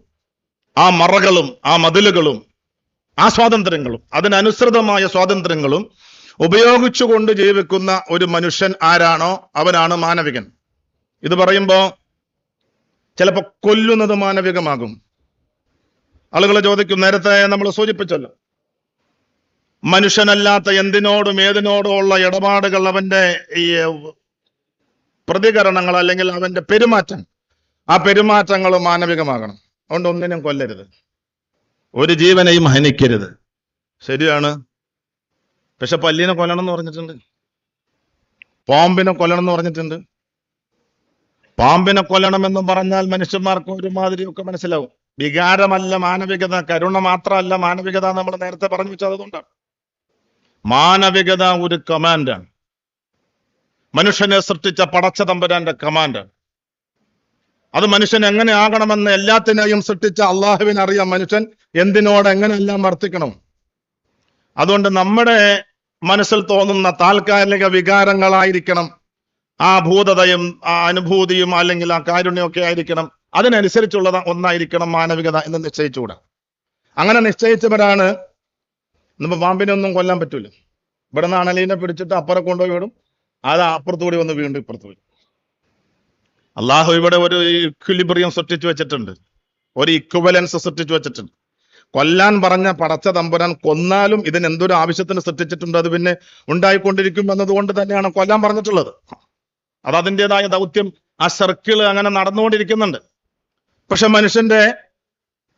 ആ മറകളും ആ മതിലുകളും ആ സ്വാതന്ത്ര്യങ്ങളും അതിനനുസൃതമായ സ്വാതന്ത്ര്യങ്ങളും ഉപയോഗിച്ചുകൊണ്ട് ജീവിക്കുന്ന ഒരു മനുഷ്യൻ ആരാണോ അവനാണ് മാനവികൻ. ഇത് പറയുമ്പോ ചിലപ്പോ കൊല്ലുന്നത് മാനവികമാകും. ആളുകൾ ചോദിക്കും, നേരത്തെ നമ്മൾ സൂചിപ്പിച്ചല്ലോ, മനുഷ്യനല്ലാത്ത എന്തിനോടും ഏതിനോടും ഉള്ള ഇടപാടുകൾ, അവന്റെ ഈ പ്രതികരണങ്ങൾ അല്ലെങ്കിൽ അവന്റെ പെരുമാറ്റം, ആ പെരുമാറ്റങ്ങൾ മാനവികമാകണം. അതുകൊണ്ട് ഒന്നിനും കൊല്ലരുത്, ഒരു ജീവനെയും ഹനിക്കരുത്. ശരിയാണ്. പക്ഷെ പല്ലിനെ കൊല്ലണം എന്ന് പറഞ്ഞിട്ടുണ്ട്, പാമ്പിനെ കൊല്ലണം എന്ന് പറഞ്ഞിട്ടുണ്ട്. പാമ്പിനെ കൊല്ലണമെന്ന് പറഞ്ഞാൽ മനുഷ്യന്മാർക്ക് ഒരുമാതിരിയൊക്കെ മനസ്സിലാവും. വികാരമല്ല മാനവികത, കരുണ മാത്രമല്ല മാനവികത, നമ്മൾ നേരത്തെ പറഞ്ഞു വെച്ചത് അതുകൊണ്ടാണ്. മാനവികത ഒരു കമാൻഡാണ്, മനുഷ്യനെ സൃഷ്ടിച്ച പടച്ച തമ്പുരാന്റെ കമാൻഡാണ്. അത് മനുഷ്യൻ എങ്ങനെ ആകണമെന്ന് എല്ലാത്തിനെയും സൃഷ്ടിച്ച അള്ളാഹുവിന് അറിയാം മനുഷ്യൻ എന്തിനോട് എങ്ങനെയെല്ലാം വർത്തിക്കണം. അതുകൊണ്ട് നമ്മുടെ മനസ്സിൽ തോന്നുന്ന താൽക്കാലിക വികാരങ്ങളായിരിക്കണം ആ ഭൂതതയും ആ അനുഭൂതിയും അല്ലെങ്കിൽ ആ കാരുണ്യമൊക്കെ ആയിരിക്കണം, അതിനനുസരിച്ചുള്ള ഒന്നായിരിക്കണം മാനവികത എന്ന് നിശ്ചയിച്ചുകൂടാ. അങ്ങനെ നിശ്ചയിച്ചവരാണ്. ഇന്നിപ്പോ പാമ്പിനെ ഒന്നും കൊല്ലാൻ പറ്റൂല. ഇവിടെ നിന്ന് അണലീനെ പിടിച്ചിട്ട് അപ്പുറം കൊണ്ടുപോയി വിടും, അത് അപ്പുറത്തുകൂടി വന്ന് വീണ്ടും ഇപ്പുറത്ത് വരും. അള്ളാഹു ഇവിടെ ഒരു ഇക്വിലിബ്രിയം സൃഷ്ടിച്ചു വെച്ചിട്ടുണ്ട്, ഒരു ഇക്വലൻസ് സൃഷ്ടിച്ചു വെച്ചിട്ടുണ്ട്. കൊല്ലാൻ പറഞ്ഞ പടച്ച തമ്പുരാൻ കൊന്നാലും ഇതിന് എന്തൊരു ആവശ്യത്തിന് സൃഷ്ടിച്ചിട്ടുണ്ട്, അത് പിന്നെ ഉണ്ടായിക്കൊണ്ടിരിക്കും എന്നതുകൊണ്ട് തന്നെയാണ് കൊല്ലാൻ പറഞ്ഞിട്ടുള്ളത്. അത് അതിൻ്റെതായ ദൗത്യം, ആ സർക്കിള് അങ്ങനെ നടന്നുകൊണ്ടിരിക്കുന്നുണ്ട്. പക്ഷെ മനുഷ്യന്റെ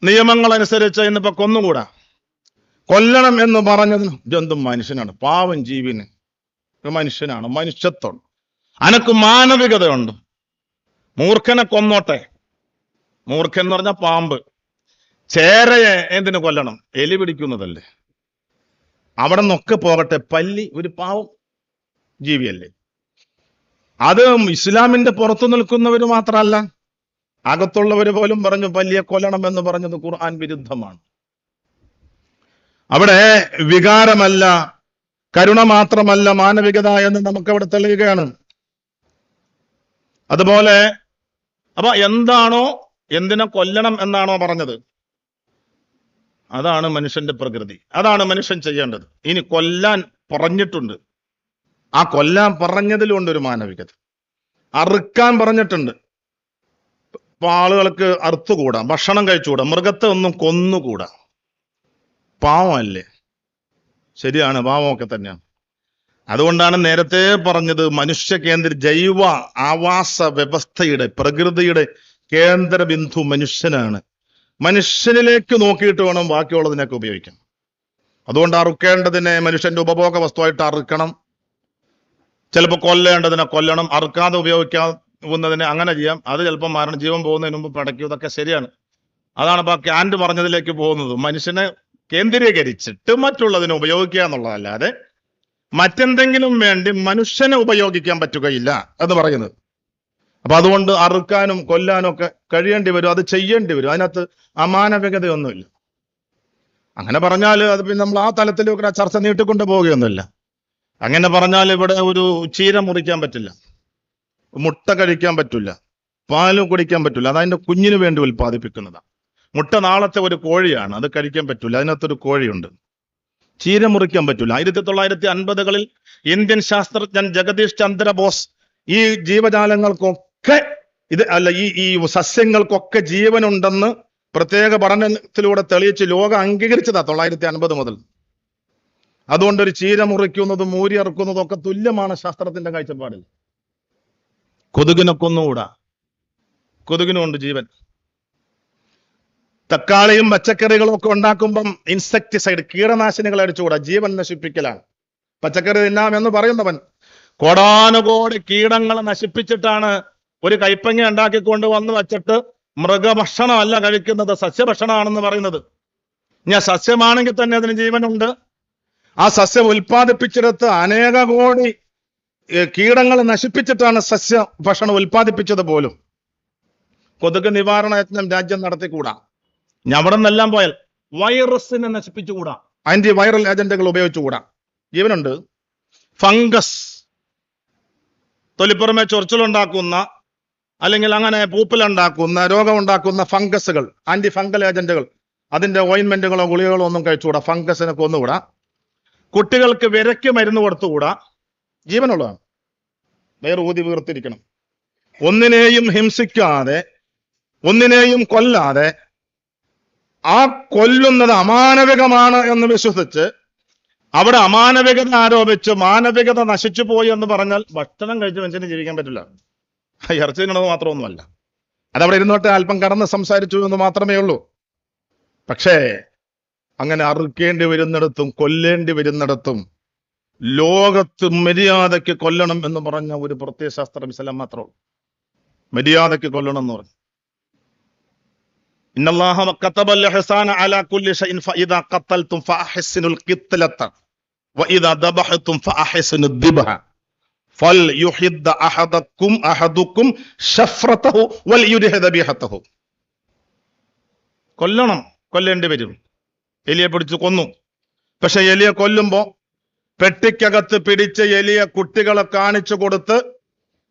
നിയമങ്ങൾ അനുസരിച്ച് ഇന്നിപ്പോ കൊന്നുകൂടാ. കൊല്ലണം എന്ന് പറഞ്ഞതിന് ഇതെന്തും മനുഷ്യനാണ്, പാവം ജീവിന് മനുഷ്യനാണ്, മനുഷ്യത്വം, അനക്ക് മാനവികതയുണ്ട്. മൂർഖനെ കൊന്നോട്ടെ. മൂർഖൻ എന്ന് പറഞ്ഞ പാമ്പ്. ചേരയെ എന്തിനു കൊല്ലണം? എലി പിടിക്കുന്നതല്ലേ, അവിടെ നിന്നൊക്കെ പോകട്ടെ. പല്ലി ഒരു പാവം ജീവിയല്ലേ. അത് ഇസ്ലാമിന്റെ പുറത്തു നിൽക്കുന്നവര് മാത്രമല്ല, അകത്തുള്ളവര് പോലും പറഞ്ഞു പല്ലിയെ കൊല്ലണം എന്ന് പറഞ്ഞത് ഖുർആൻ വിരുദ്ധമാണ്. അവിടെ വികാരമല്ല, കരുണ മാത്രമല്ല മാനവികത എന്ന് നമുക്കവിടെ തെളിയുകയാണ്. അതുപോലെ അപ്പൊ എന്താണോ, എന്തിനെ കൊല്ലണം എന്നാണോ പറഞ്ഞത്, അതാണ് മനുഷ്യന്റെ പ്രകൃതി, അതാണ് മനുഷ്യൻ ചെയ്യേണ്ടത്. ഇനി കൊല്ലാൻ പറഞ്ഞിട്ടുണ്ട്, ആ കൊല്ലാൻ പറഞ്ഞതിലുണ്ട് ഒരു മാനവികത. അറുക്കാൻ പറഞ്ഞിട്ടുണ്ട്, ഇപ്പൊ ആളുകൾക്ക് അറുത്തുകൂടാ, ഭക്ഷണം കഴിച്ചുകൂടാ, മൃഗത്തെ ഒന്നും കൊന്നുകൂടാ. പാവമല്ലേ? ശരിയാണ്, പാവമൊക്കെ തന്നെയാണ്. അതുകൊണ്ടാണ് നേരത്തെ പറഞ്ഞത് മനുഷ്യ കേന്ദ്ര ജൈവ ആവാസ വ്യവസ്ഥയുടെ, പ്രകൃതിയുടെ കേന്ദ്ര ബിന്ദു മനുഷ്യനാണ്. മനുഷ്യനിലേക്ക് നോക്കിയിട്ട് വേണം ബാക്കിയുള്ളതിനൊക്കെ ഉപയോഗിക്കാൻ. അതുകൊണ്ട് അറുക്കേണ്ടതിനെ മനുഷ്യന്റെ ഉപഭോഗ വസ്തുവായിട്ട് അറുക്കണം, ചിലപ്പോൾ കൊല്ലേണ്ടതിനെ കൊല്ലണം, അറുക്കാതെ ഉപയോഗിക്കാവുന്നതിനെ അങ്ങനെ ചെയ്യാം. അത് ചിലപ്പോൾ മരണം, ജീവൻ പോകുന്നതിന് മുമ്പ് പടയ്ക്കും. ഇതൊക്കെ ശരിയാണ്. അതാണ് ഇപ്പൊ ക്യാൻഡ് പറഞ്ഞതിലേക്ക് പോകുന്നത്. മനുഷ്യനെ കേന്ദ്രീകരിച്ചിട്ട് മറ്റുള്ളതിനെ ഉപയോഗിക്കുക എന്നുള്ളതല്ലാതെ മറ്റെന്തെങ്കിലും വേണ്ടി മനുഷ്യനെ ഉപയോഗിക്കാൻ പറ്റുകയില്ല എന്ന് പറയുന്നത്. അപ്പൊ അതുകൊണ്ട് അറുക്കാനും കൊല്ലാനും ഒക്കെ കഴിയേണ്ടി വരും, അത് ചെയ്യേണ്ടി വരും. അതിനകത്ത് അമാനവികതയൊന്നുമില്ല. അങ്ങനെ പറഞ്ഞാൽ അത് പിന്നെ നമ്മൾ ആ തലത്തിലൊക്കെ ചർച്ച നീട്ടിക്കൊണ്ട് പോവുകയൊന്നുമില്ല. അങ്ങനെ പറഞ്ഞാൽ ഇവിടെ ഒരു ചീര മുറിക്കാൻ പറ്റില്ല, മുട്ട കഴിക്കാൻ പറ്റില്ല, പാല് കുടിക്കാൻ പറ്റില്ല. അത് അതിന്റെ കുഞ്ഞിന് വേണ്ടി ഉൽപ്പാദിപ്പിക്കുന്നതാണ്. മുട്ട നാളത്തെ ഒരു കോഴിയാണ്, അത് കഴിക്കാൻ പറ്റില്ല, അതിനകത്തൊരു കോഴിയുണ്ട്. ചീര മുറിക്കാൻ പറ്റില്ല. 1950-കളിൽ ഇന്ത്യൻ ശാസ്ത്രജ്ഞൻ ജഗദീഷ് ചന്ദ്ര ബോസ് ഈ ജീവജാലങ്ങൾക്കൊക്കെ ഈ സസ്യങ്ങൾക്കൊക്കെ ജീവനുണ്ടെന്ന് പ്രത്യേക പഠനത്തിലൂടെ തെളിയിച്ച് ലോകം അംഗീകരിച്ചതാ 1950 മുതൽ. അതുകൊണ്ട് ഒരു ചീര മുറിക്കുന്നതും മൂരി ഇറക്കുന്നതും ഒക്കെ തുല്യമാണ് ശാസ്ത്രത്തിന്റെ കാഴ്ചപ്പാടിൽ. കൊതുകിനെ കൊന്നുകൂടാ, കൊതുകിനുണ്ട് ജീവൻ. തക്കാളിയും പച്ചക്കറികളും ഒക്കെ ഉണ്ടാക്കുമ്പം ഇൻസെക്ടിസൈഡ്, കീടനാശിനികൾ അടിച്ചുകൂടാ, ജീവൻ നശിപ്പിക്കലാണ്. പച്ചക്കറി തിന്നാമെന്ന് പറയുന്നവൻ കോടാനുകോടി കീടങ്ങളെ നശിപ്പിച്ചിട്ടാണ് ഒരു കൈപ്പങ്ങ ഉണ്ടാക്കിക്കൊണ്ട് വന്ന് വച്ചിട്ട് മൃഗഭക്ഷണമല്ല കഴിക്കുന്നത്, സസ്യഭക്ഷണമാണെന്ന് പറയുന്നത്. ഞാൻ സസ്യമാണെങ്കിൽ തന്നെ അതിന് ജീവനുണ്ട്. ആ സസ്യം ഉൽപ്പാദിപ്പിച്ചെടുത്ത് അനേക കോടി കീടങ്ങളെ നശിപ്പിച്ചിട്ടാണ് സസ്യ ഭക്ഷണം ഉൽപ്പാദിപ്പിച്ചത് പോലും. കൊതുക് നിവാരണ യത്നം രാജ്യം നടത്തിക്കൂടാ. അവിടെ നിന്നെല്ലാം പോയാൽ വൈറസിനെ നശിപ്പിച്ചുകൂടാ, ആന്റി വൈറൽ ഏജന്റുകൾ ഉപയോഗിച്ചുകൂടാ, ജീവനുണ്ട്. ഫംഗസ്, തൊലിപ്പുറമെ ചൊറിച്ചിലുണ്ടാക്കുന്ന അല്ലെങ്കിൽ അങ്ങനെ പൂപ്പലുണ്ടാക്കുന്ന രോഗമുണ്ടാക്കുന്ന ഫംഗസുകൾ, ആന്റി ഫംഗൽ ഏജന്റുകൾ, അതിന്റെ ഓയിൻമെന്റുകളോ ഗുളികകളോ ഒന്നും കഴിച്ചുകൂടാ, ഫംഗസിനെ കൊന്നുകൂടാ. കുട്ടികൾക്ക് വിരയ്ക്ക് മരുന്ന് കൊടുത്തുകൂടാ, ജീവനുള്ളതാണ്, വേറെ ഊതി വീർത്തിരിക്കണം. ഒന്നിനെയും ഹിംസിക്കാതെ, ഒന്നിനെയും കൊല്ലാതെ, ആ കൊല്ലുന്നത് അമാനവികമാണ് എന്ന് വിശ്വസിച്ച് അവിടെ അമാനവികത ആരോപിച്ച് മാനവികത നശിച്ചു പോയി എന്ന് പറഞ്ഞാൽ ഭക്ഷണം കഴിച്ച് മനുഷ്യന് ജീവിക്കാൻ പറ്റില്ല. ഇറച്ചി തിന്നണത് മാത്രമൊന്നുമല്ല, അതവിടെ ഇരുന്നോട്ട് അല്പം കടന്ന് സംസാരിച്ചു എന്ന് മാത്രമേ ഉള്ളൂ. പക്ഷേ അങ്ങനെ അറുക്കേണ്ടി വരുന്നിടത്തും കൊല്ലേണ്ടി വരുന്നിടത്തും ലോകത്ത് മര്യാദയ്ക്ക് കൊല്ലണം എന്ന് പറഞ്ഞ ഒരു പ്രത്യയശാസ്ത്രം ഇസ്ലാം മാത്രമേ ഉള്ളൂ. മര്യാദയ്ക്ക് കൊല്ലണം എന്ന് പറഞ്ഞു. ഇന്നല്ലാഹ കതബൽ ഇഹ്സാന അലാ കുല്ലി ഷൈഇൻ ഫഇദാ ഖതൽതും ഫഅഹ്സിനുൽ ഖിത്ലത വഇദാ ദബഹതും ഫഅഹ്സിനുദ് ദിബ്ഹ ഫൽയുഹിദ്ദ അഹദുക്കും ശഫ്റതഹു വൽയുരിഹ ദബീഹതഹു. കൊല്ലണം, കൊല്ലേണ്ടി വരും. എലിയെ പിടിച്ച് കൊന്നു. പക്ഷെ എലിയെ കൊല്ലുമ്പോ പെട്ടിക്കകത്ത് പിടിച്ച് എലിയെ കുട്ടികളെ കാണിച്ചു കൊടുത്ത്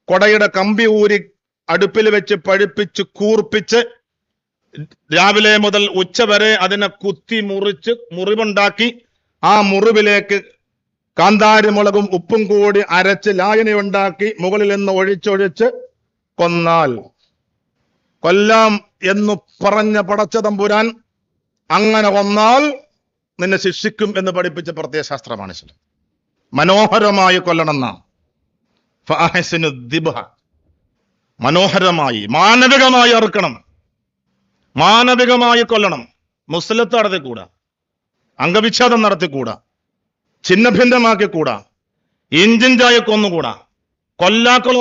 കൊടയുടെ കമ്പി ഊരി അടുപ്പിൽ വെച്ച് പഴുപ്പിച്ച് കൂർപ്പിച്ച് രാവിലെ മുതൽ ഉച്ച വരെ അതിനെ കുത്തി മുറിച്ച് മുറിവുണ്ടാക്കി ആ മുറിവിലേക്ക് കാന്താരിമുളകും ഉപ്പും കൂടി അരച്ച് ലായനിയുണ്ടാക്കി മുകളിൽ നിന്ന് ഒഴിച്ചൊഴിച്ച് കൊന്നാൽ, കൊല്ലാം എന്ന് പറഞ്ഞ പടച്ച തമ്പുരാൻ അങ്ങനെ കൊന്നാൽ നിന്നെ ശിക്ഷിക്കും എന്ന് പഠിപ്പിച്ച പ്രത്യയശാസ്ത്രമാണ് ഇസ്ലാം. മനോഹരമായി കൊല്ലണമെന്നാണ്. മനോഹരമായി മാനവികമായി അറുക്കണം, മാനവികമായി കൊല്ലണം. മുസ്ലിത്ത് നടത്തിക്കൂടാ, അംഗവിച്ഛേദം നടത്തിക്കൂടാ, ഛിന്നഭിന്നമാക്കിക്കൂടാ, ഇഞ്ചിഞ്ചായി കൊന്നുകൂടാ, കൊല്ലാക്കൊല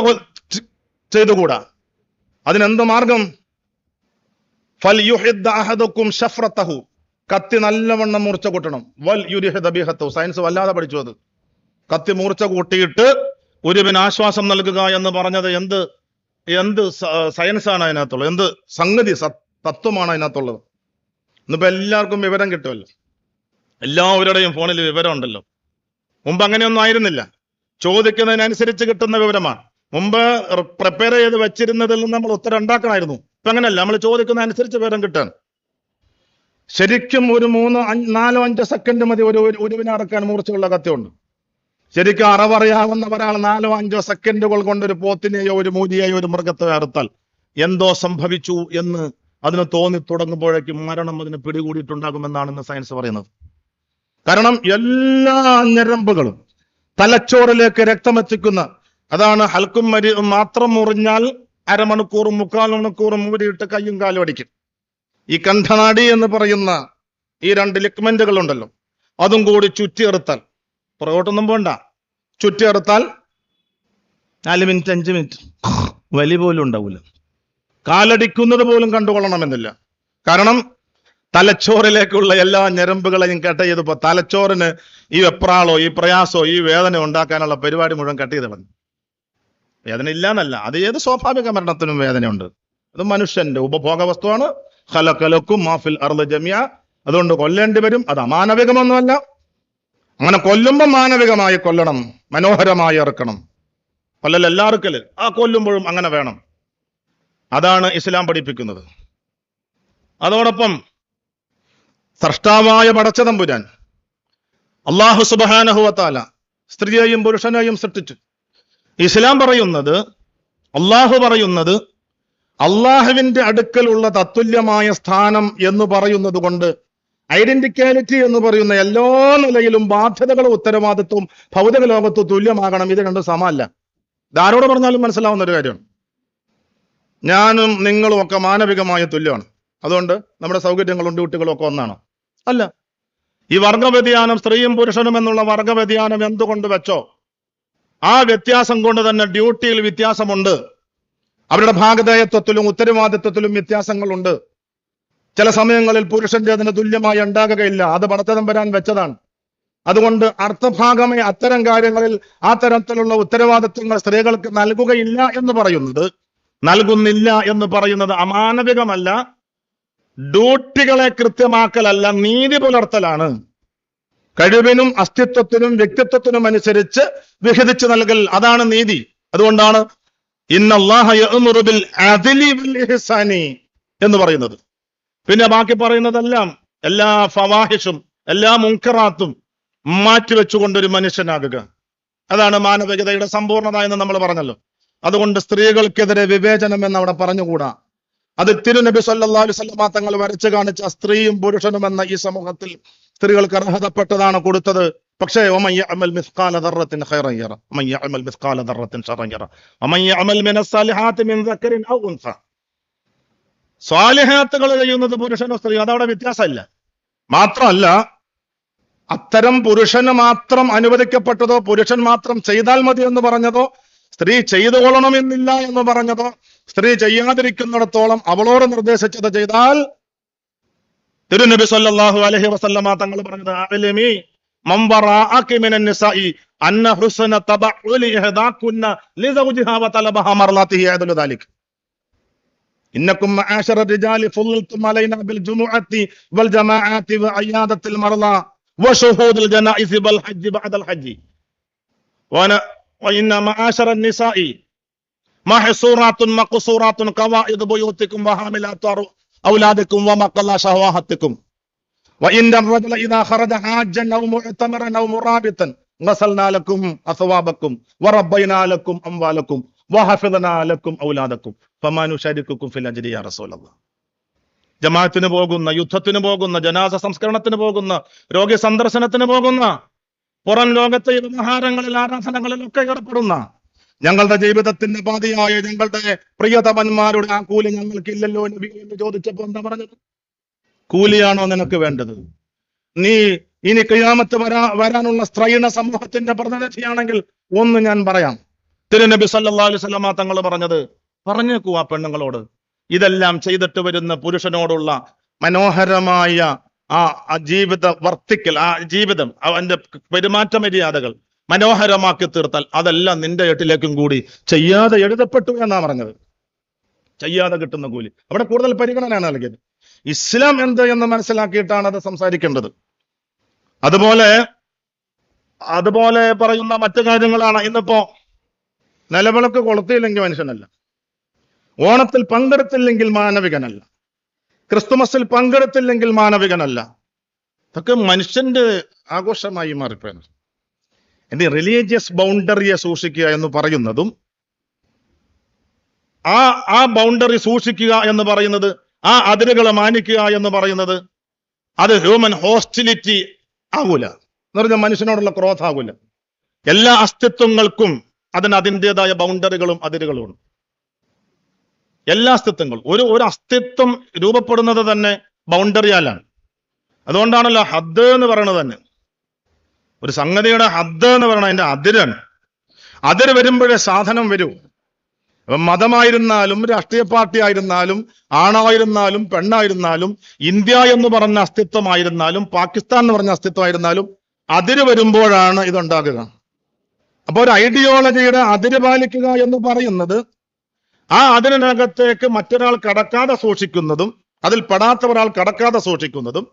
ചെയ്തുകൂടാ. അതിനെന്ത് മാർഗം? ഫൽയുഹിദ്ദ അഹദുക്കും ശഫ്റതഹു, കത്തി നല്ലവണ്ണം മൂർച്ച കൂട്ടണം. വൽ യുരിഹ ദബീഹതഹു, സയൻസ് വല്ലാതെ പഠിച്ചു അത്. കത്തി മൂർച്ച കൂട്ടിയിട്ട് ഒരുവിന് ആശ്വാസം നൽകുക എന്ന് പറഞ്ഞത് എന്ത് സയൻസാണ് അതിനകത്തുള്ളത്, എന്ത് സംഗതി തത്വമാണ് അതിനകത്തുള്ളത്. ഇന്നിപ്പോ എല്ലാവർക്കും വിവരം കിട്ടുമല്ലോ, എല്ലാവരുടെയും ഫോണിൽ വിവരം ഉണ്ടല്ലോ. മുമ്പ് അങ്ങനെയൊന്നും ആയിരുന്നില്ല, ചോദിക്കുന്നതിനനുസരിച്ച് കിട്ടുന്ന വിവരമാണ്. മുമ്പ് പ്രിപ്പയർ ചെയ്ത് വെച്ചിരുന്നതിൽ നിന്ന് നമ്മൾ ഉത്തരം ഉണ്ടാക്കണമായിരുന്നു. ഇപ്പൊ അങ്ങനെയല്ല, നമ്മൾ ചോദിക്കുന്നതനുസരിച്ച് വിവരം കിട്ടാൻ. ശരിക്കും ഒരു 3-4-5 സെക്കൻഡ് മതി ഒരുവിനെ അടക്കാൻ മൂർച്ചയുള്ള കത്തിയുണ്ട്. ശരിക്കും അറിവറിയാവുന്ന ഒരാൾ 4-5 സെക്കൻഡുകൾ കൊണ്ട് ഒരു പോത്തിനെയോ ഒരു മൂലിയെയോ ഒരു മൃഗത്തെ അറുത്താൽ എന്തോ സംഭവിച്ചു എന്ന് അതിന് തോന്നി തുടങ്ങുമ്പോഴേക്കും മരണം അതിന് പിടികൂടിയിട്ടുണ്ടാകുമെന്നാണ് ഇന്ന് സയൻസ് പറയുന്നത്. കാരണം എല്ലാ ഞരമ്പുകളും തലച്ചോറിലേക്ക് രക്തമെത്തിക്കുന്ന, അതാണ് ഹൽക്കും മാത്രം മുറിഞ്ഞാൽ അരമണിക്കൂറും 3/4 മണിക്കൂറും ഊരിയിട്ട് കയ്യും കാലും അടിക്കും. ഈ കണ്ഠനാടി എന്ന് പറയുന്ന ഈ 2 ലിഗ്മെന്റുകൾ ഉണ്ടല്ലോ, അതും കൂടി ചുറ്റിയെറുത്താൽ, പുറകോട്ടൊന്നും പോണ്ട, ചുറ്റിയെറുത്താൽ 4 മിനിറ്റ് 5 മിനിറ്റ് വലി പോലും ഉണ്ടാവില്ല. കാലടിക്കുന്നത് പോലും കണ്ടുകൊള്ളണമെന്നില്ല. കാരണം തലച്ചോറിലേക്കുള്ള എല്ലാ ഞരമ്പുകളെയും കട്ട് ചെയ്തപ്പോ തലച്ചോറിന് ഈ വെപ്രാളോ ഈ പ്രയാസോ ഈ വേദന ഉണ്ടാക്കാനുള്ള പരിപാടി മുഴുവൻ കട്ട് ചെയ്ത് കളഞ്ഞു. വേദന ഇല്ലാന്നല്ല, അത് ഏത് സ്വാഭാവിക മരണത്തിനും വേദനയുണ്ട്. അത് മനുഷ്യന്റെ ഉപഭോഗ വസ്തുവാണ്. ഖലഖലക്കും മാഫിൽ അർളി ജമിഅ, അതുകൊണ്ട് കൊല്ലേണ്ടി വരും. അത് അമാനവികമൊന്നുമല്ല. അങ്ങനെ കൊല്ലുമ്പോൾ മാനവികമായി കൊല്ലണം, മനോഹരമായി ഇറക്കണം. കൊല്ലൽ എല്ലാവർക്കല്, ആ കൊല്ലുമ്പോഴും അങ്ങനെ വേണം. അതാണ് ഇസ്ലാം പഠിപ്പിക്കുന്നത്. അതോടൊപ്പം സ്രഷ്ടാവായ പടച്ച തമ്പുരാൻ അല്ലാഹു സുബ്ഹാനഹു വ തആല സ്ത്രീയെയും പുരുഷനെയും സൃഷ്ടിച്ചു. ഇസ്ലാം പറയുന്നത്, അള്ളാഹു പറയുന്നത്, അള്ളാഹുവിന്റെ അടുക്കലുള്ള തത്തുല്യമായ സ്ഥാനം എന്ന് പറയുന്നത് കൊണ്ട് ഐഡന്റിക്കാലിറ്റി എന്ന് പറയുന്ന എല്ലാ നിലയിലും ബാധ്യതകളും ഉത്തരവാദിത്വവും ഭൗതിക ലോകത്ത് തുല്യമാകണം. ഇത് രണ്ടും സമമല്ല. ഇതാരോട് പറഞ്ഞാലും മനസ്സിലാവുന്ന ഒരു കാര്യമാണ്. ഞാനും നിങ്ങളും ഒക്കെ മാനവികമായ തുല്യമാണ്. അതുകൊണ്ട് നമ്മുടെ സൗകര്യങ്ങളും ഡ്യൂട്ടികളും ഒക്കെ ഒന്നാണ്. അല്ല, ഈ വർഗവ്യതിയാനം, സ്ത്രീയും പുരുഷനും എന്നുള്ള വർഗവ്യതിയാനം എന്തുകൊണ്ട് വെച്ചോ, ആ വ്യത്യാസം കൊണ്ട് തന്നെ ഡ്യൂട്ടിയിൽ വ്യത്യാസമുണ്ട്. അവരുടെ ഭാഗധേയത്വത്തിലും ഉത്തരവാദിത്വത്തിലും വ്യത്യാസങ്ങളുണ്ട്. ചില സമയങ്ങളിൽ പുരുഷന്റേതിന് തുല്യമായി ഉണ്ടാകുകയില്ല. അത് പടച്ചതമ്പുരാൻ വെച്ചതാണ്. അതുകൊണ്ട് അർത്ഥഭാഗമേ അത്തരം കാര്യങ്ങളിൽ ആ തരത്തിലുള്ള ഉത്തരവാദിത്വങ്ങൾ സ്ത്രീകൾക്ക് നൽകുകയില്ല എന്ന് പറയുന്നത്, നൽകുന്നില്ല എന്ന് പറയുന്നത് അമാനവികമല്ല, ഡ്യൂട്ടികളെ കൃത്യമാക്കലല്ല, നീതി പുലർത്തലാണ്. കഴിവിനും അസ്തിത്വത്തിനും വ്യക്തിത്വത്തിനും അനുസരിച്ച് വിഹിതിച്ചു നൽകൽ, അതാണ് നീതി. അതുകൊണ്ടാണ് ഇന്നല്ലാഹ യഅ്മുറു ബിൽ അദ്ലി വൽ ഇഹ്സാനി എന്ന് പറയുന്നത്. പിന്നെ ബാക്കി പറയുന്നതെല്ലാം എല്ലാ ഫവാഹിഷും എല്ലാ മുൻകറാത്തും മാറ്റിവെച്ചുകൊണ്ടൊരു മനുഷ്യനാകുക. അതാണ് മാനവികതയുടെ സമ്പൂർണത എന്ന് നമ്മൾ പറഞ്ഞല്ലോ. അതുകൊണ്ട് സ്ത്രീകൾക്കെതിരെ വിവേചനം എന്ന് അവിടെ പറഞ്ഞുകൂടാ. അത് തിരുനബി സല്ലല്ലാഹു അലൈഹി വസല്ലം തങ്ങൾ വരച്ചു കാണിച്ച സ്ത്രീയും പുരുഷനും എന്ന ഈ സമൂഹത്തിൽ സ്ത്രീകൾക്ക് അർഹതപ്പെട്ടതാണ് കൊടുത്തത്. പക്ഷേ വമൻ യഅമൽ മിസ്ഖാല ദർറത്തിൻ ഖൈറൻ യറ വമൻ യഅമൽ മിസ്ഖാല ദർറത്തിൻ ശറൻ യറ വമൻ യഅമൽ മിനസ് സാലിഹാത്തി മിൻ ദക്കറിൻ ഔ ഉൻസ. സ്വാലിഹാത്തുകൾ ചെയ്യുന്നത് പുരുഷനോ സ്ത്രീയോ അതവിടെ വ്യത്യാസമില്ല. മാത്രമല്ല, അത്തരം പുരുഷന് മാത്രം അനുവദിക്കപ്പെട്ടതോ പുരുഷൻ മാത്രം ചെയ്താൽ മതി എന്ന് പറഞ്ഞതോ സ്ത്രീ ചെയ്തുകൊള്ളണമെന്നില്ല എന്ന് പറഞ്ഞതോ സ്ത്രീ ചെയ്യാതിരിക്കുന്നിടത്തോളം അവളോട് നിർദ്ദേശിച്ചത് ചെയ്താൽ തിരുനബി സല്ലല്ലാഹു അലൈഹി വസല്ലമ തങ്ങൾ പറഞ്ഞത് അഅ്ലമി മൻ വറാഅക മിനൻ നിസാഇ അന്ന ഹുസ്ന തബഉലി ഇഹദാകുന്ന ലിസൗജിഹാ വതലബഹ മർളാതിഹി അദലു ദാലിക ഇന്നകും മആശറ റിജാലി ഫുളിൽതും അലൈനാ ബിൽ ജുമുഅത്തി വൽ ജമാഅത്തി വഅയാദത്തിൽ മർളാ വശുഹൂദുൽ ജനായിസ് വൽ ഹജ്ജ് ബഅദൽ ഹജ്ജ് وإن معاشر النساء محصورات مقصورات قواعد بيوتكم وحاملات أولادكم ومقلا شهواتكم وإن الرجل إذا خرج حاجا أو معتمرا أو مرابطا غسلنا لكم أثوابكم وربينا لكم أموالكم وحفظنا لكم أولادكم فما نشارككم في الأجر يا رسول الله. ജമാഅത്തിന് പോകുന്ന, യുദ്ധത്തിന് പോകുന്ന, ജനാസ സംസ്കരണത്തിന് പോകുന്ന, രോഗി സന്ദർശനത്തിന് പോകുന്ന, പുറം ലോകത്തെ വ്യവഹാരങ്ങളിൽ ആരാധനകളിലൊക്കെ ഏർപ്പെടുന്ന, ഞങ്ങളുടെ ജീവിതത്തിന്റെ പാതയായ ഞങ്ങളുടെ പ്രിയതമന്മാരുടെ ആ കൂലി ഞങ്ങൾക്കില്ലല്ലോ നബി എന്ന് ചോദിച്ചപ്പോ എന്താ പറഞ്ഞത്? കൂലിയാണോ നിനക്ക് വേണ്ടത്? നീ ഇനി ഖിയാമത്ത് വരാനുള്ള സ്ത്രൈണ സമൂഹത്തിന്റെ പ്രതിനിധിയാണെങ്കിൽ ഒന്ന് ഞാൻ പറയാം. തിരുനബി സല്ലല്ലാഹു അലൈഹി വസല്ലമ തങ്ങൾ പറഞ്ഞേക്കൂ ആ പെണ്ണുങ്ങളോട്, ഇതെല്ലാം ചെയ്തിട്ട് വരുന്ന പുരുഷനോടുള്ള മനോഹരമായ ആ ജീവിത വർത്തിക്കൽ, ആ ജീവിതം, അവന്റെ പെരുമാറ്റ മര്യാദകൾ മനോഹരമാക്കി തീർത്താൽ അതെല്ലാം നിന്റെ എട്ടിലേക്കും കൂടി ചെയ്യാതെ എഴുതപ്പെട്ടു എന്നാ പറഞ്ഞത്. ചെയ്യാതെ കിട്ടുന്ന കൂലി. അവിടെ കൂടുതൽ പരിഗണനയാണ് നൽകിയത്. ഇസ്ലാം എന്ത് എന്ന് മനസ്സിലാക്കിയിട്ടാണ് അത് സംസാരിക്കേണ്ടത്. അതുപോലെ പറയുന്ന മറ്റു കാര്യങ്ങളാണ്. ഇന്നിപ്പോ നിലവിളക്ക് കൊളുത്തിയില്ലെങ്കിൽ മനുഷ്യനല്ല, ഓണത്തിൽ പങ്കെടുത്തില്ലെങ്കിൽ മാനവികനല്ല, ക്രിസ്തുമസിൽ പങ്കെടുത്തില്ലെങ്കിൽ മാനവികനല്ല. ഇതൊക്കെ മനുഷ്യന്റെ ആഘോഷമായി മാറിപ്പോയത്. എന്റെ റിലീജിയസ് ബൗണ്ടറിയെ സൂക്ഷിക്കുക എന്ന് പറയുന്നതും ആ ബൗണ്ടറി സൂക്ഷിക്കുക എന്ന് പറയുന്നത്, ആ അതിരുകളെ മാനിക്കുക എന്ന് പറയുന്നത്, അത് ഹ്യൂമൻ ഹോസ്റ്റിലിറ്റി ആകൂല എന്ന് പറഞ്ഞാൽ മനുഷ്യനോടുള്ള ക്രോധാകൂല. എല്ലാ അസ്തിത്വങ്ങൾക്കും അതിൻ്റെതായ ബൗണ്ടറികളും അതിരുകളും ഉണ്ട്. എല്ലാ അസ്തിത്വങ്ങളും, ഒരു അസ്തിത്വം രൂപപ്പെടുന്നത് തന്നെ ബൗണ്ടറിയാലാണ്. അതുകൊണ്ടാണല്ലോ ഹദ് എന്ന് പറയുന്നത് തന്നെ. ഒരു സംഗതിയുടെ ഹദ് എന്ന് പറയുന്നത് അതിന്റെ അതിരാണ്. അതിര് വരുമ്പോഴേ സാധനം വരൂ. മതമായിരുന്നാലും രാഷ്ട്രീയ പാർട്ടി ആയിരുന്നാലും ആണായിരുന്നാലും പെണ്ണായിരുന്നാലും ഇന്ത്യ എന്ന് പറഞ്ഞ അസ്തിത്വമായിരുന്നാലും പാകിസ്ഥാൻ എന്ന് പറഞ്ഞ അസ്തിത്വമായിരുന്നാലും അതിര് വരുമ്പോഴാണ് ഇതുണ്ടാകുക. അപ്പൊ ഒരു ഐഡിയോളജിയുടെ അതിര് പാലിക്കുക എന്ന് പറയുന്നത് ആ അതിനകത്തേക്ക് മറ്റൊരാൾ കടക്കാതെ സൂക്ഷിക്കുന്നതും അതിൽ പെടാത്ത ഒരാൾ കടക്കാതെ സൂക്ഷിക്കുന്നതും,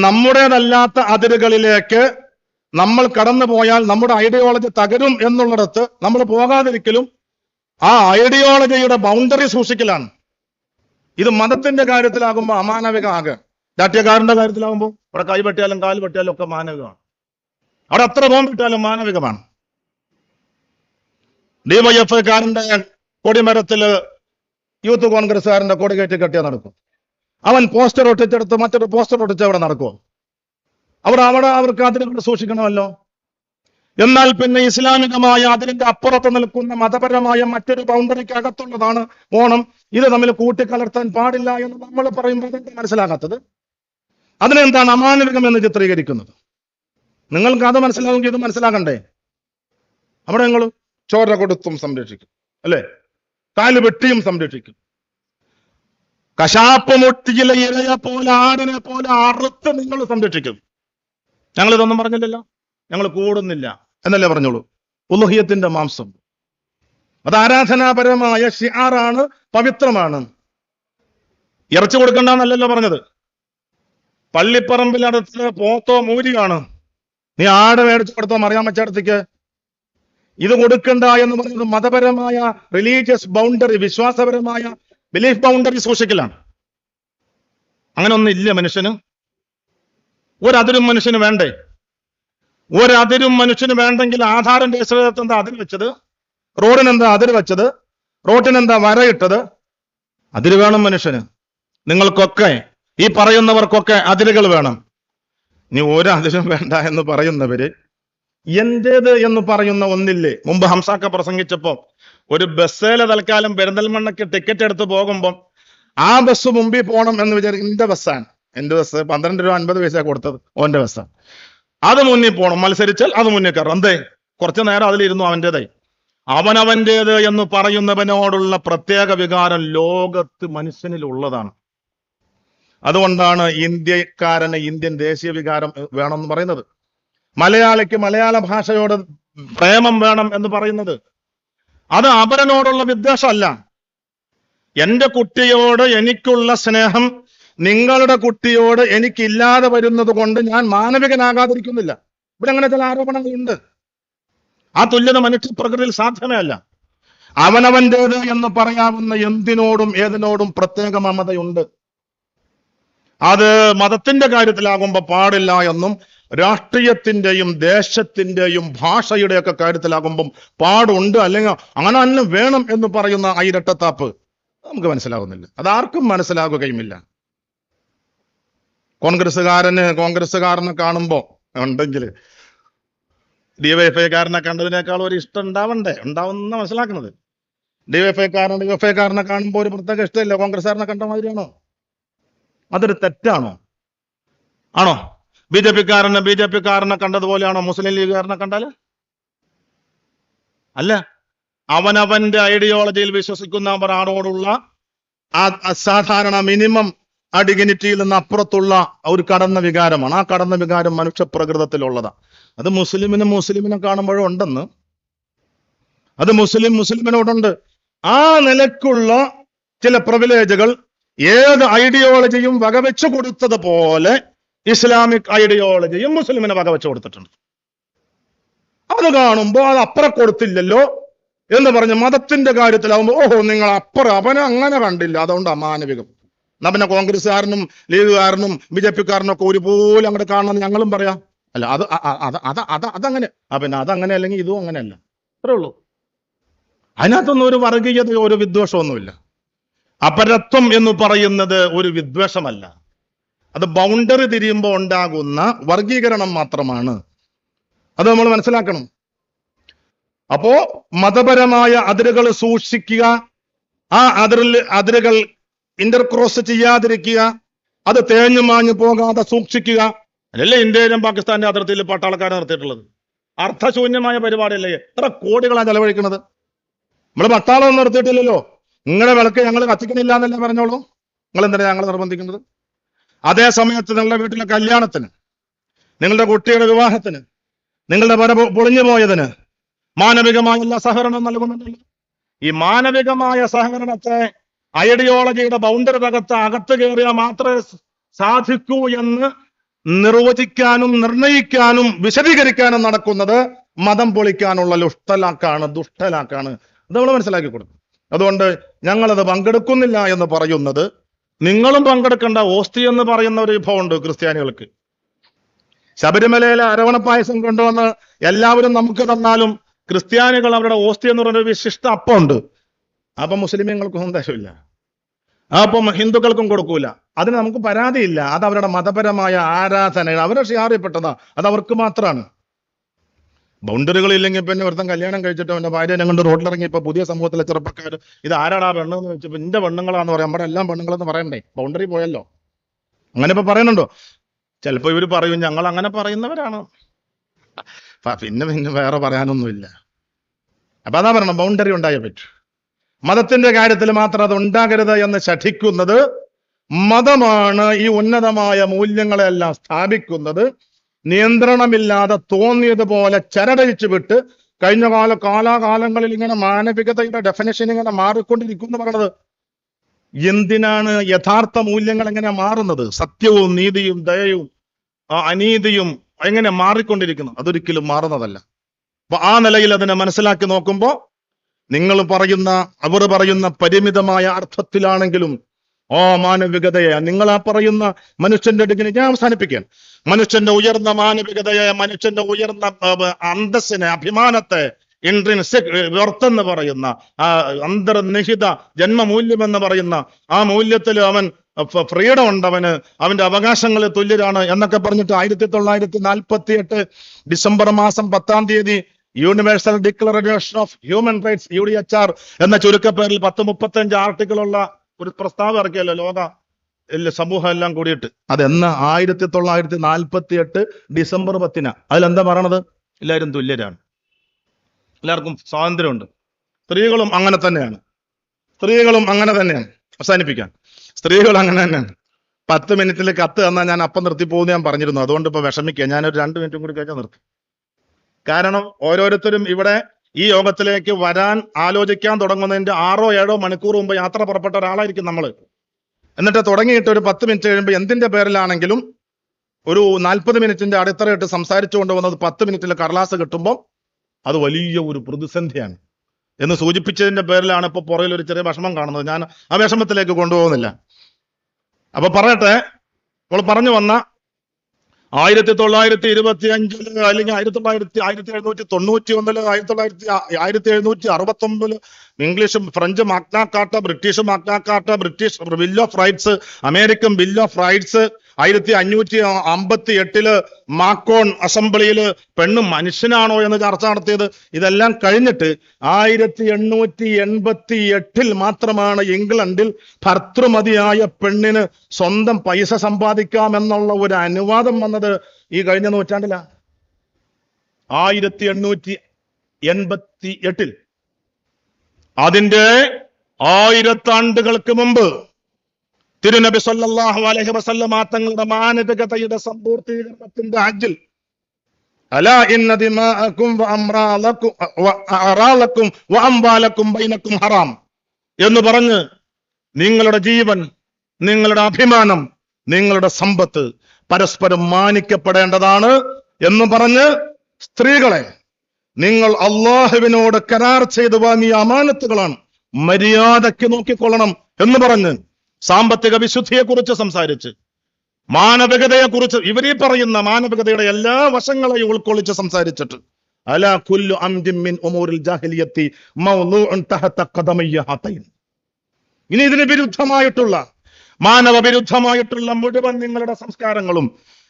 നമ്മുടേതല്ലാത്ത അതിരുകളിലേക്ക് നമ്മൾ കടന്നു പോയാൽ നമ്മുടെ ഐഡിയോളജി തകരും എന്നുള്ളിടത്ത് നമ്മൾ പോകാതിരിക്കലും ആ ഐഡിയോളജിയുടെ ബൗണ്ടറി സൂക്ഷിക്കലാണ്. ഇത് മതത്തിന്റെ കാര്യത്തിലാകുമ്പോൾ അമാനവിക ആകെ, രാഷ്ട്രീയക്കാരന്റെ കാര്യത്തിലാകുമ്പോൾ അവിടെ കൈ വെട്ടിയാലും കാല് വെട്ടിയാലും ഒക്കെ മാനവികമാണ്. അവിടെ എത്ര ബോംബിട്ടാലും മാനവികമാണ്. ഡിവൈഎഫ്ഐക്കാരന്റെ കൊടിമരത്തില് യൂത്ത് കോൺഗ്രസ്സുകാരന്റെ കൊടി കയറ്റി കെട്ടിയാൽ നടക്കും. അവൻ പോസ്റ്റർ ഒട്ടിച്ചെടുത്ത് മറ്റൊരു പോസ്റ്റർ ഒട്ടിച്ച് അവിടെ നടക്കുമോ? അവിടെ അവർക്ക് അതിനെ സൂക്ഷിക്കണമല്ലോ. എന്നാൽ പിന്നെ ഇസ്ലാമികമായ അതിന്റെ അപ്പുറത്ത് നിൽക്കുന്ന മതപരമായ മറ്റൊരു ബൗണ്ടറിക്ക് അകത്തുള്ളതാണ് ഓണം. ഇത് തമ്മിൽ കൂട്ടിക്കലർത്താൻ പാടില്ല എന്ന് നമ്മൾ പറയുമ്പോൾ അതെന്താ മനസ്സിലാകാത്തത്? അതിനെന്താണ് അമാനവികം എന്ന് ചിത്രീകരിക്കുന്നത്? നിങ്ങൾക്ക് അത് മനസ്സിലാവുമെങ്കിൽ ഇത് മനസ്സിലാകണ്ടേ? അവിടെ നിങ്ങൾ ചോര കൊടുത്തും സംരക്ഷിക്കും, അല്ലെ? കാല് വെട്ടിയും സംരക്ഷിക്കും. കശാപ്പ് മുട്ടിയിലെ ഇരയെ പോലെ ആടിനെ പോലെ അറുത്ത് നിങ്ങൾ സംരക്ഷിക്കും. ഞങ്ങൾ ഇതൊന്നും പറഞ്ഞില്ലല്ലോ, ഞങ്ങൾ കൂടുന്നില്ല എന്നല്ലേ പറഞ്ഞോളൂ. ഉലുഹിയത്തിന്റെ മാംസം അത് ആരാധനാപരമായ ഷിആറാണ്, പവിത്രമാണ്. ഇറച്ചി കൊടുക്കണ്ടെന്നല്ലല്ലോ പറഞ്ഞത്. പള്ളിപ്പറമ്പിലടുത്ത് പോത്തോ മൂരിയാണ്, നീ ആട് മേടിച്ചു കൊടുത്തോ മറിയാൻ വെച്ചടത്തേക്ക്. ഇത് കൊടുക്കണ്ട എന്ന് പറയുന്നത് മതപരമായ റിലീജിയസ് ബൗണ്ടറി, വിശ്വാസപരമായ ബിലീഫ് ബൗണ്ടറി സൂക്ഷിക്കലാണ്. അങ്ങനെ ഒന്നും ഇല്ല മനുഷ്യന്. ഒരതിരും മനുഷ്യന് വേണ്ടേ? ഒരതിരും മനുഷ്യന് വേണ്ടെങ്കിൽ ആധാരം രജിസ്റ്റർ എന്താ അതിര് വെച്ചത്? റോഡിനെന്താ അതിര് വെച്ചത്? റോട്ടിനെന്താ വരയിട്ടത്? അതിര് വേണം മനുഷ്യന്. നിങ്ങൾക്കൊക്കെ, ഈ പറയുന്നവർക്കൊക്കെ അതിരുകൾ വേണം. ഇനി ഒരതിരും വേണ്ട എന്ന് പറയുന്നവര് എന്റേത് എന്ന് പറയുന്ന ഒന്നില്ലേ? മുമ്പ് ഹംസാക്ക പ്രസംഗിച്ചപ്പോ ഒരു ബസ്സിലെ തൽക്കാലം പെരിന്തൽമണ്ണയ്ക്ക് ടിക്കറ്റ് എടുത്ത് പോകുമ്പോൾ ആ ബസ് മുമ്പിൽ പോകണം എന്ന് വിചാരിക്കും. എന്റെ ബസ്സാണ്, എന്റെ ബസ് 12 രൂപ 50 പൈസ കൊടുത്തത്, ഓന്റെ ബസ്സാണ്, അത് മുന്നിൽ പോകണം. മത്സരിച്ചാൽ അത് മുന്നിൽ കയറും. എന്തേ? കുറച്ചു നേരം അതിലിരുന്നു അവൻ്റെതായി. അവനവൻ്റേത് എന്ന് പറയുന്നവനോടുള്ള പ്രത്യേക വികാരം ലോകത്ത് മനുഷ്യനിലുള്ളതാണ്. അതുകൊണ്ടാണ് ഇന്ത്യക്കാരന് ഇന്ത്യൻ ദേശീയ വികാരം വേണമെന്ന് പറയുന്നത്. മലയാളിക്ക് മലയാള ഭാഷയോട് പ്രേമം വേണം എന്ന് പറയുന്നത്. അത് അവരനോടുള്ള വിദ്വേഷമല്ല. എന്റെ കുട്ടിയോട് എനിക്കുള്ള സ്നേഹം നിങ്ങളുടെ കുട്ടിയോട് എനിക്കില്ലാതെ വരുന്നത് കൊണ്ട് ഞാൻ മാനവികനാകാതിരിക്കുന്നില്ല. ഇവിടെ അങ്ങനെ ചില ആരോപണങ്ങളുണ്ട്. ആ തുല്യത മനുഷ്യ പ്രകൃതിയിൽ സാധ്യമേ അല്ല. അവനവൻ്റേത് എന്ന് പറയാവുന്ന എന്തിനോടും ഏതിനോടും പ്രത്യേക മമതയുണ്ട്. അത് മതത്തിന്റെ കാര്യത്തിലാകുമ്പോൾ പാടില്ല എന്നും രാഷ്ട്രീയത്തിന്റെയും ദേശത്തിന്റെയും ഭാഷയുടെയൊക്കെ കാര്യത്തിലാകുമ്പം പാടുണ്ട്, അല്ലെങ്കിൽ അങ്ങനെ തന്നെ വേണം എന്ന് പറയുന്ന ആ ഇരട്ടത്താപ്പ് നമുക്ക് മനസ്സിലാകുന്നില്ല. അതാർക്കും മനസ്സിലാകുകയുമില്ല. കോൺഗ്രസ്സുകാരനെ കാണുമ്പോ ഉണ്ടെങ്കിൽ ഡിവൈഎഫ്ഐക്കാരനെ കണ്ടതിനേക്കാൾ ഒരു ഇഷ്ടം ഉണ്ടാവുന്ന മനസ്സിലാക്കുന്നത്. ഡിവൈഎഫ്ഐക്കാരനെ കാണുമ്പോൾ ഒരു പ്രത്യേക ഇഷ്ടമില്ല. കോൺഗ്രസ്സുകാരനെ കണ്ട മാതിരിയാണോ? അതൊരു തെറ്റാണോ? ആണോ? ബി ജെ പിക്കാരനെ കണ്ടതുപോലെയാണോ മുസ്ലിം ലീഗുകാരനെ കണ്ടാല്? അല്ല. അവനവന്റെ ഐഡിയോളജിയിൽ വിശ്വസിക്കുന്നവരോടുള്ള ആ അസാധാരണ മിനിമം ആ ഡിഗ്നിറ്റിയിൽ നിന്ന് അപ്പുറത്തുള്ള ഒരു കടന്ന വികാരമാണ്. ആ കടന്ന വികാരം മനുഷ്യ പ്രകൃതത്തിലുള്ളതാ. അത് മുസ്ലിമിനെ കാണുമ്പോഴും ഉണ്ടെന്ന്. അത് മുസ്ലിമിനോടുണ്ട്. ആ നിലക്കുള്ള ചില പ്രിവിലേജുകൾ ഏത് ഐഡിയോളജിയും വകവെച്ചു കൊടുത്തതുപോലെ ഇസ്ലാമിക് ഐഡിയോളജിയും മുസ്ലിമിനെ വകവെച്ചു കൊടുത്തിട്ടുണ്ട്. അത് കാണുമ്പോൾ അത് അപ്പുറം കൊടുത്തില്ലല്ലോ എന്ന് പറഞ്ഞ് മതത്തിന്റെ കാര്യത്തിലാവുമ്പോൾ ഓഹോ നിങ്ങൾ അപ്പുറം അവനെ അങ്ങനെ കണ്ടില്ല, അതുകൊണ്ട് അമാനവികം. എന്നാ പിന്നെ കോൺഗ്രസ്സുകാരനും ലീഗുകാരനും ബി ജെ പിക്കാരനും ഒക്കെ ഒരുപോലെ അങ്ങോട്ട് കാണണമെന്ന് ഞങ്ങളും പറയാം. അല്ല അതങ്ങനെ പിന്നെ അതങ്ങനെ അല്ലെങ്കിൽ ഇതും അങ്ങനെയല്ല, അത്രേ ഉള്ളൂ. അതിനകത്തൊന്നും ഒരു വർഗീയതയോ ഒരു വിദ്വേഷമൊന്നുമില്ല. അപരത്വം എന്ന് പറയുന്നത് ഒരു വിദ്വേഷമല്ല. അത് ബൗണ്ടറി തിരിയുമ്പോൾ ഉണ്ടാകുന്ന വർഗീകരണം മാത്രമാണ്. അത് നമ്മൾ മനസ്സിലാക്കണം. അപ്പോ മതപരമായ അതിരുകൾ സൂക്ഷിക്കുക, ആ അതിരുകൾ ഇന്റർക്രോസ് ചെയ്യാതിരിക്കുക, അത് തേഞ്ഞു മാഞ്ഞു പോകാതെ സൂക്ഷിക്കുക. അല്ലല്ലേ ഇന്ത്യയിലും പാകിസ്ഥാന്റെ അതിർത്തിയിൽ പട്ടാളക്കാരെ നിർത്തിയിട്ടുള്ളത്? അർത്ഥശൂന്യമായ പരിപാടിയല്ലേ? എത്ര കോടികളാണ് ചെലവഴിക്കുന്നത്? നമ്മൾ പട്ടാളം നിർത്തിയിട്ടില്ലല്ലോ. നിങ്ങളുടെ വിളക്ക് ഞങ്ങൾ കത്തിക്കണില്ല എന്നല്ലേ പറഞ്ഞോളൂ. നിങ്ങൾ എന്തിനാ ഞങ്ങൾ നിർബന്ധിക്കുന്നത്? അതേ സമയത്ത് നിങ്ങളുടെ വീട്ടിലെ കല്യാണത്തിന്, നിങ്ങളുടെ കുട്ടിയുടെ വിവാഹത്തിന്, നിങ്ങളുടെ പര പൊളിഞ്ഞു പോയതിന് മാനവികമായ എല്ലാ സഹകരണം നൽകുന്നുണ്ടല്ലോ. ഈ മാനവികമായ സഹകരണത്തെ ഐഡിയോളജിയുടെ ബൗണ്ടറി അകത്ത് കയറിയാൽ മാത്രമേ സാധിക്കൂ എന്ന് നിർവചിക്കാനും നിർണയിക്കാനും വിശദീകരിക്കാനും നടക്കുന്നത് മതം പൊളിക്കാനുള്ള ദുഷ്ടലാക്കാണ്. അത് നമ്മൾ മനസ്സിലാക്കി കൊടുക്കും. അതുകൊണ്ട് ഞങ്ങളത് പങ്കെടുക്കുന്നില്ല എന്ന് പറയുന്നത്, നിങ്ങളും പങ്കെടുക്കേണ്ട ഓസ്തി എന്ന് പറയുന്ന ഒരു വിഭവമുണ്ട് ക്രിസ്ത്യാനികൾക്ക്. ശബരിമലയിലെ അരവണപ്പായസം കൊണ്ടുവന്ന് എല്ലാവരും നമുക്ക് തന്നാലും ക്രിസ്ത്യാനികൾ അവരുടെ ഓസ്തി എന്ന് പറയുന്ന വിശിഷ്ട അപ്പമുണ്ട്. അപ്പം മുസ്ലിമീങ്ങൾക്കും സന്ദേശമില്ല, അപ്പം ഹിന്ദുക്കൾക്കും കൊടുക്കൂല. അതിന് നമുക്ക് പരാതിയില്ല. അത് അവരുടെ മതപരമായ ആരാധന, അവരുടെ ഷിയാറിൽപ്പെട്ടതാ, അത് അവർക്ക് മാത്രമാണ്. ബൗണ്ടറികൾ ഇല്ലെങ്കിൽ പിന്നെ ഒരുത്തം കല്യാണം കഴിച്ചിട്ട് അവന്റെ ഭാര്യനെ കൊണ്ട് റോഡിലിറങ്ങി ഇപ്പൊ പുതിയ സമൂഹത്തിലെ ചെറുപ്പക്കാർ ഇത് ആരാടാ പെണ്ണെന്ന് വെച്ചപ്പോ എന്റെ പെണ്ണുങ്ങളാന്ന് പറയാം. നമ്മുടെ എല്ലാം പെണ്ണുങ്ങളെന്ന് പറയണ്ടേ? ബൗണ്ടറി പോയല്ലോ. അങ്ങനെ ഇപ്പൊ പറയുന്നുണ്ടോ? ചിലപ്പോ ഇവര് പറയും ഞങ്ങൾ അങ്ങനെ പറയുന്നവരാണ്, പിന്നെ വേറെ പറയാനൊന്നുമില്ല. അപ്പൊ അതാ പറയണം, ബൗണ്ടറി ഉണ്ടായേ പറ്റൂ. മതത്തിന്റെ കാര്യത്തിൽ മാത്രം അത് ഉണ്ടാകരുത് എന്ന് ശഠിക്കുന്നത് മതമാണ്. ഈ ഉന്നതമായ മൂല്യങ്ങളെല്ലാം സ്ഥാപിക്കുന്നത് നിയന്ത്രണമില്ലാതെ തോന്നിയതുപോലെ ചരടഴിച്ചു വിട്ട് കഴിഞ്ഞ കാലാകാലങ്ങളിൽ ഇങ്ങനെ മാനവികതയുടെ ഡെഫിനേഷൻ ഇങ്ങനെ മാറിക്കൊണ്ടിരിക്കും എന്ന് പറയുന്നത്. എന്തിനാണ് യഥാർത്ഥ മൂല്യങ്ങൾ എങ്ങനെ മാറുന്നത്? സത്യവും നീതിയും ദയയും അനീതിയും എങ്ങനെ മാറിക്കൊണ്ടിരിക്കുന്നു? അതൊരിക്കലും മാറുന്നതല്ല. അപ്പൊ ആ നിലയിൽ അതിനെ മനസ്സിലാക്കി നോക്കുമ്പോൾ അവർ പറയുന്ന പരിമിതമായ അർത്ഥത്തിലാണെങ്കിലും ഓ മാനവികതയെ, നിങ്ങൾ ആ പറയുന്ന മനുഷ്യന്റെ ഡിഗ്രി ഞാൻ അവസാനിപ്പിക്കാൻ, മനുഷ്യന്റെ ഉയർന്ന മാനവികതയെ, മനുഷ്യന്റെ ഉയർന്ന അന്തസ്സിനെ, അഭിമാനത്തെ, ഇൻട്രിൻസിക് വെർത്ത് എന്ന് പറയുന്ന ആ അന്തർനിഹിത ജന്മമൂല്യം എന്ന് പറയുന്ന ആ മൂല്യത്തിൽ അവൻ ഫ്രീഡം ഉണ്ട്, അവന്റെ അവകാശങ്ങൾ തുല്യരാണ് എന്നൊക്കെ പറഞ്ഞിട്ട് 1948 ഡിസംബർ മാസം 10-ാം തീയതി universal declaration of human rights UDHR എന്ന ചുരുക്കപ്പേരിൽ 35 ആർട്ടിക്കിളുള്ള ഒരു പ്രസ്താവന ഇറക്കിയല്ലോ ലോക സമൂഹം എല്ലാം കൂടിയിട്ട്. അതെന്ന് 1948 ഡിസംബർ 10. അതിലെന്താ പറയണത്? എല്ലാവരും തുല്യരാണ്, എല്ലാവർക്കും സ്വാതന്ത്ര്യമുണ്ട്. സ്ത്രീകളും അങ്ങനെ തന്നെയാണ്, സ്ത്രീകളും അങ്ങനെ തന്നെയാണ്. അവസാനിപ്പിക്കാൻ, സ്ത്രീകൾ അങ്ങനെ തന്നെയാണ്. 10 മിനിറ്റിൽ കത്ത് തന്നാൽ ഞാൻ അപ്പം നിർത്തി പോകുന്ന ഞാൻ പറഞ്ഞിരുന്നു. അതുകൊണ്ട് ഇപ്പൊ വിഷമിക്കുക, ഞാനൊരു 2 മിനിറ്റും കൂടി കഴിഞ്ഞാൽ നിർത്തി. കാരണം ഓരോരുത്തരും ഇവിടെ ഈ യോഗത്തിലേക്ക് വരാൻ ആലോചിക്കാൻ തുടങ്ങുന്നതിന്റെ 6-7 മണിക്കൂർ മുമ്പ് യാത്ര പുറപ്പെട്ട ഒരാളായിരിക്കും നമ്മൾ. എന്നിട്ട് തുടങ്ങിയിട്ട് ഒരു 10 മിനിറ്റ് കഴിയുമ്പോൾ എന്തിന്റെ പേരിലാണെങ്കിലും ഒരു 40 മിനിറ്റിന്റെ അടിത്തറയിട്ട് സംസാരിച്ചു കൊണ്ടുവന്നത് 10 മിനിറ്റിൽ കടലാസ് കിട്ടുമ്പോൾ അത് വലിയ ഒരു പ്രതിസന്ധിയാണ് എന്ന് സൂചിപ്പിച്ചതിന്റെ പേരിലാണ് ഇപ്പൊ പുറകിൽ ഒരു ചെറിയ വിഷമം കാണുന്നത്. ഞാൻ ആ വിഷമത്തിലേക്ക് കൊണ്ടുപോകുന്നില്ല. അപ്പൊ പറയട്ടെ, നമ്മൾ പറഞ്ഞു വന്ന 1925 അല്ലെങ്കിൽ 1791 1769 ഇംഗ്ലീഷും French Magna Carta, British Magna Carta, British bill of rights, American bill of rights, 1558 Macon അസംബ്ലിയിൽ പെണ്ണ് മനുഷ്യനാണോ എന്ന് ചർച്ച നടത്തിയത്. ഇതെല്ലാം കഴിഞ്ഞിട്ട് 1888 മാത്രമാണ് ഇംഗ്ലണ്ടിൽ ഭർത്തൃമതിയായ പെണ്ണിന് സ്വന്തം പൈസ സമ്പാദിക്കാമെന്നുള്ള ഒരു അനുവാദം വന്നത്. ഈ കഴിഞ്ഞ നൂറ്റാണ്ടിലാ, 1888. അതിന്റെ 1000 ആണ്ടുകൾക്ക് മുമ്പ് തിരുനബി സല്ലല്ലാഹു അലൈഹി വസല്ലമ തങ്ങളുടെ മാനവികതയുടെ സമ്പൂർത്തീകരണത്തിന്റെ ഹജ്ജിൽ അലാ ഇന്ന ദിമാഅകും വഅംറാലകും വഅറാലകും വഅംവാലകും ബൈനകും ഹറാം എന്ന് പറഞ്ഞ് നിങ്ങളുടെ ജീവൻ, നിങ്ങളുടെ അഭിമാനം, നിങ്ങളുടെ സമ്പത്ത് പരസ്പരം മാനിക്കപ്പെടേണ്ടതാണ് എന്ന് പറഞ്ഞ് സ്ത്രീകളെ, നിങ്ങൾ അള്ളാഹുവിനോട് കരാർ ചെയ്ത് വാങ്ങിയ അമാനത്തുകളാണ്, മര്യാദയ്ക്ക് നോക്കിക്കൊള്ളണം എന്ന് പറഞ്ഞ് സാമ്പത്തിക വിശുദ്ധിയെക്കുറിച്ച് സംസാരിച്ച്, മാനവികതയെക്കുറിച്ച്, ഇവരീ പറയുന്ന മാനവികതയുടെ എല്ലാ വശങ്ങളെയും ഉൾക്കൊള്ളിച്ച് സംസാരിച്ചിട്ട് അലാ കുല്ലു അംദിൻ മിൻ ഉമൂരിൽ ജാഹിലിയത്തി മൗദൂഉൻ തഹത ഖദമയ്യ ഹതൈൻ. ഇനി ഇതിന് വിരുദ്ധമായിട്ടുള്ള, മാനവ വിരുദ്ധമായിട്ടുള്ള മുഴുവൻ നിങ്ങളുടെ സംസ്കാരങ്ങളും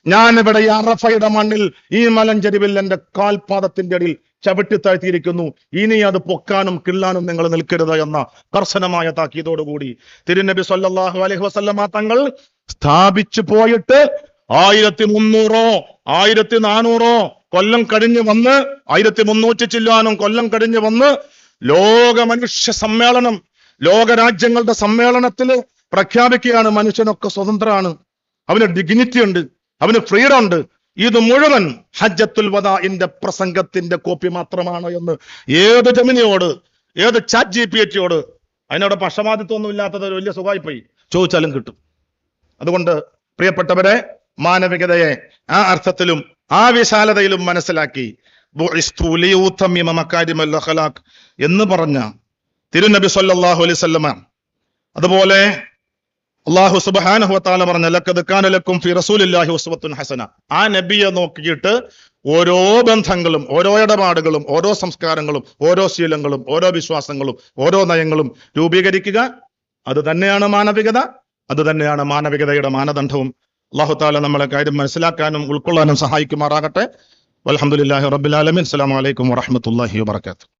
ഞാനിവിടെ അറഫയുടെ മണ്ണിൽ ഈ മലഞ്ചെരിവിൽ എന്റെ കാൽപാദത്തിന്റെ അടിയിൽ ചവിട്ടിത്താഴ്ത്തിയിരിക്കുന്നു. ഇനി അത് പൊക്കാനും കിള്ളാനും നിങ്ങൾ നിൽക്കരുത് എന്ന കർശനമായ താക്കീതോടുകൂടി തിരുനബി സല്ലല്ലാഹു അലൈഹി വസല്ലമ തങ്ങൾ സ്ഥാപിച്ചു പോയിട്ട് 1300 1400 കൊല്ലം കഴിഞ്ഞ് വന്ന്, 1300 ചില്ലാനും കൊല്ലം കഴിഞ്ഞ് വന്ന് ലോക മനുഷ്യ സമ്മേളനം, ലോകരാജ്യങ്ങളുടെ സമ്മേളനത്തിൽ പ്രഖ്യാപിക്കുകയാണ് മനുഷ്യനൊക്കെ സ്വതന്ത്രമാണ്, അവന് ഡിഗ്നിറ്റി ഉണ്ട്, അവന് ഫ്രീഡം ഉണ്ട്. ഇത് മുഴുവൻ ഹജ്ജത്തുൽ വദാഇന്റെ പ്രസംഗത്തിന്റെ കോപ്പി മാത്രമാണ് എന്ന് ഏത് ജമിനിയോട്, ഏത് ചാറ്റ് GPT-യോട്, അതിനോട് പക്ഷപാതിത്വമൊന്നും ഇല്ലാത്തത് ഒരു വലിയ സുഖമായിപ്പോയി, ചോദിച്ചാലും കിട്ടും. അതുകൊണ്ട് പ്രിയപ്പെട്ടവരെ, മാനവികതയെ ആ അർത്ഥത്തിലും ആ വിശാലതയിലും മനസ്സിലാക്കി എന്ന് പറഞ്ഞ തിരുനബി സല്ലല്ലാഹു അലൈഹി വസല്ലമ, അതുപോലെ അല്ലാഹു സുബ്ഹാനഹു വതആല പറഞ്ഞ ലഖദ് കാന ലക്കും ഫി റസൂലില്ലാഹി ഉസ്വത്തുൻ ഹസന. ആ നബിയെ നോക്കിയിട്ട് ഓരോ ബന്ധങ്ങളും, ഓരോ ഇടപാടുകളും, ഓരോ സംസ്കാരങ്ങളും, ഓരോ ശീലങ്ങളും, ഓരോ വിശ്വാസങ്ങളും, ഓരോ നയങ്ങളും രൂപീകരിക്കുക. അത് തന്നെയാണ് മാനവികത, അത് തന്നെയാണ് മാനവികതയുടെ മാനദണ്ഡവും. അല്ലാഹു തആല നമ്മളെ കാര്യം മനസ്സിലാക്കാനും ഉൾക്കൊള്ളാനും സഹായിക്കുമാറാകട്ടെ. വൽഹംദുലില്ലാഹി റബ്ബിൽ ആലമീൻ. അസ്സലാമു അലൈക്കും വറഹ്മത്തുള്ളാഹി വബറകാതുഹു.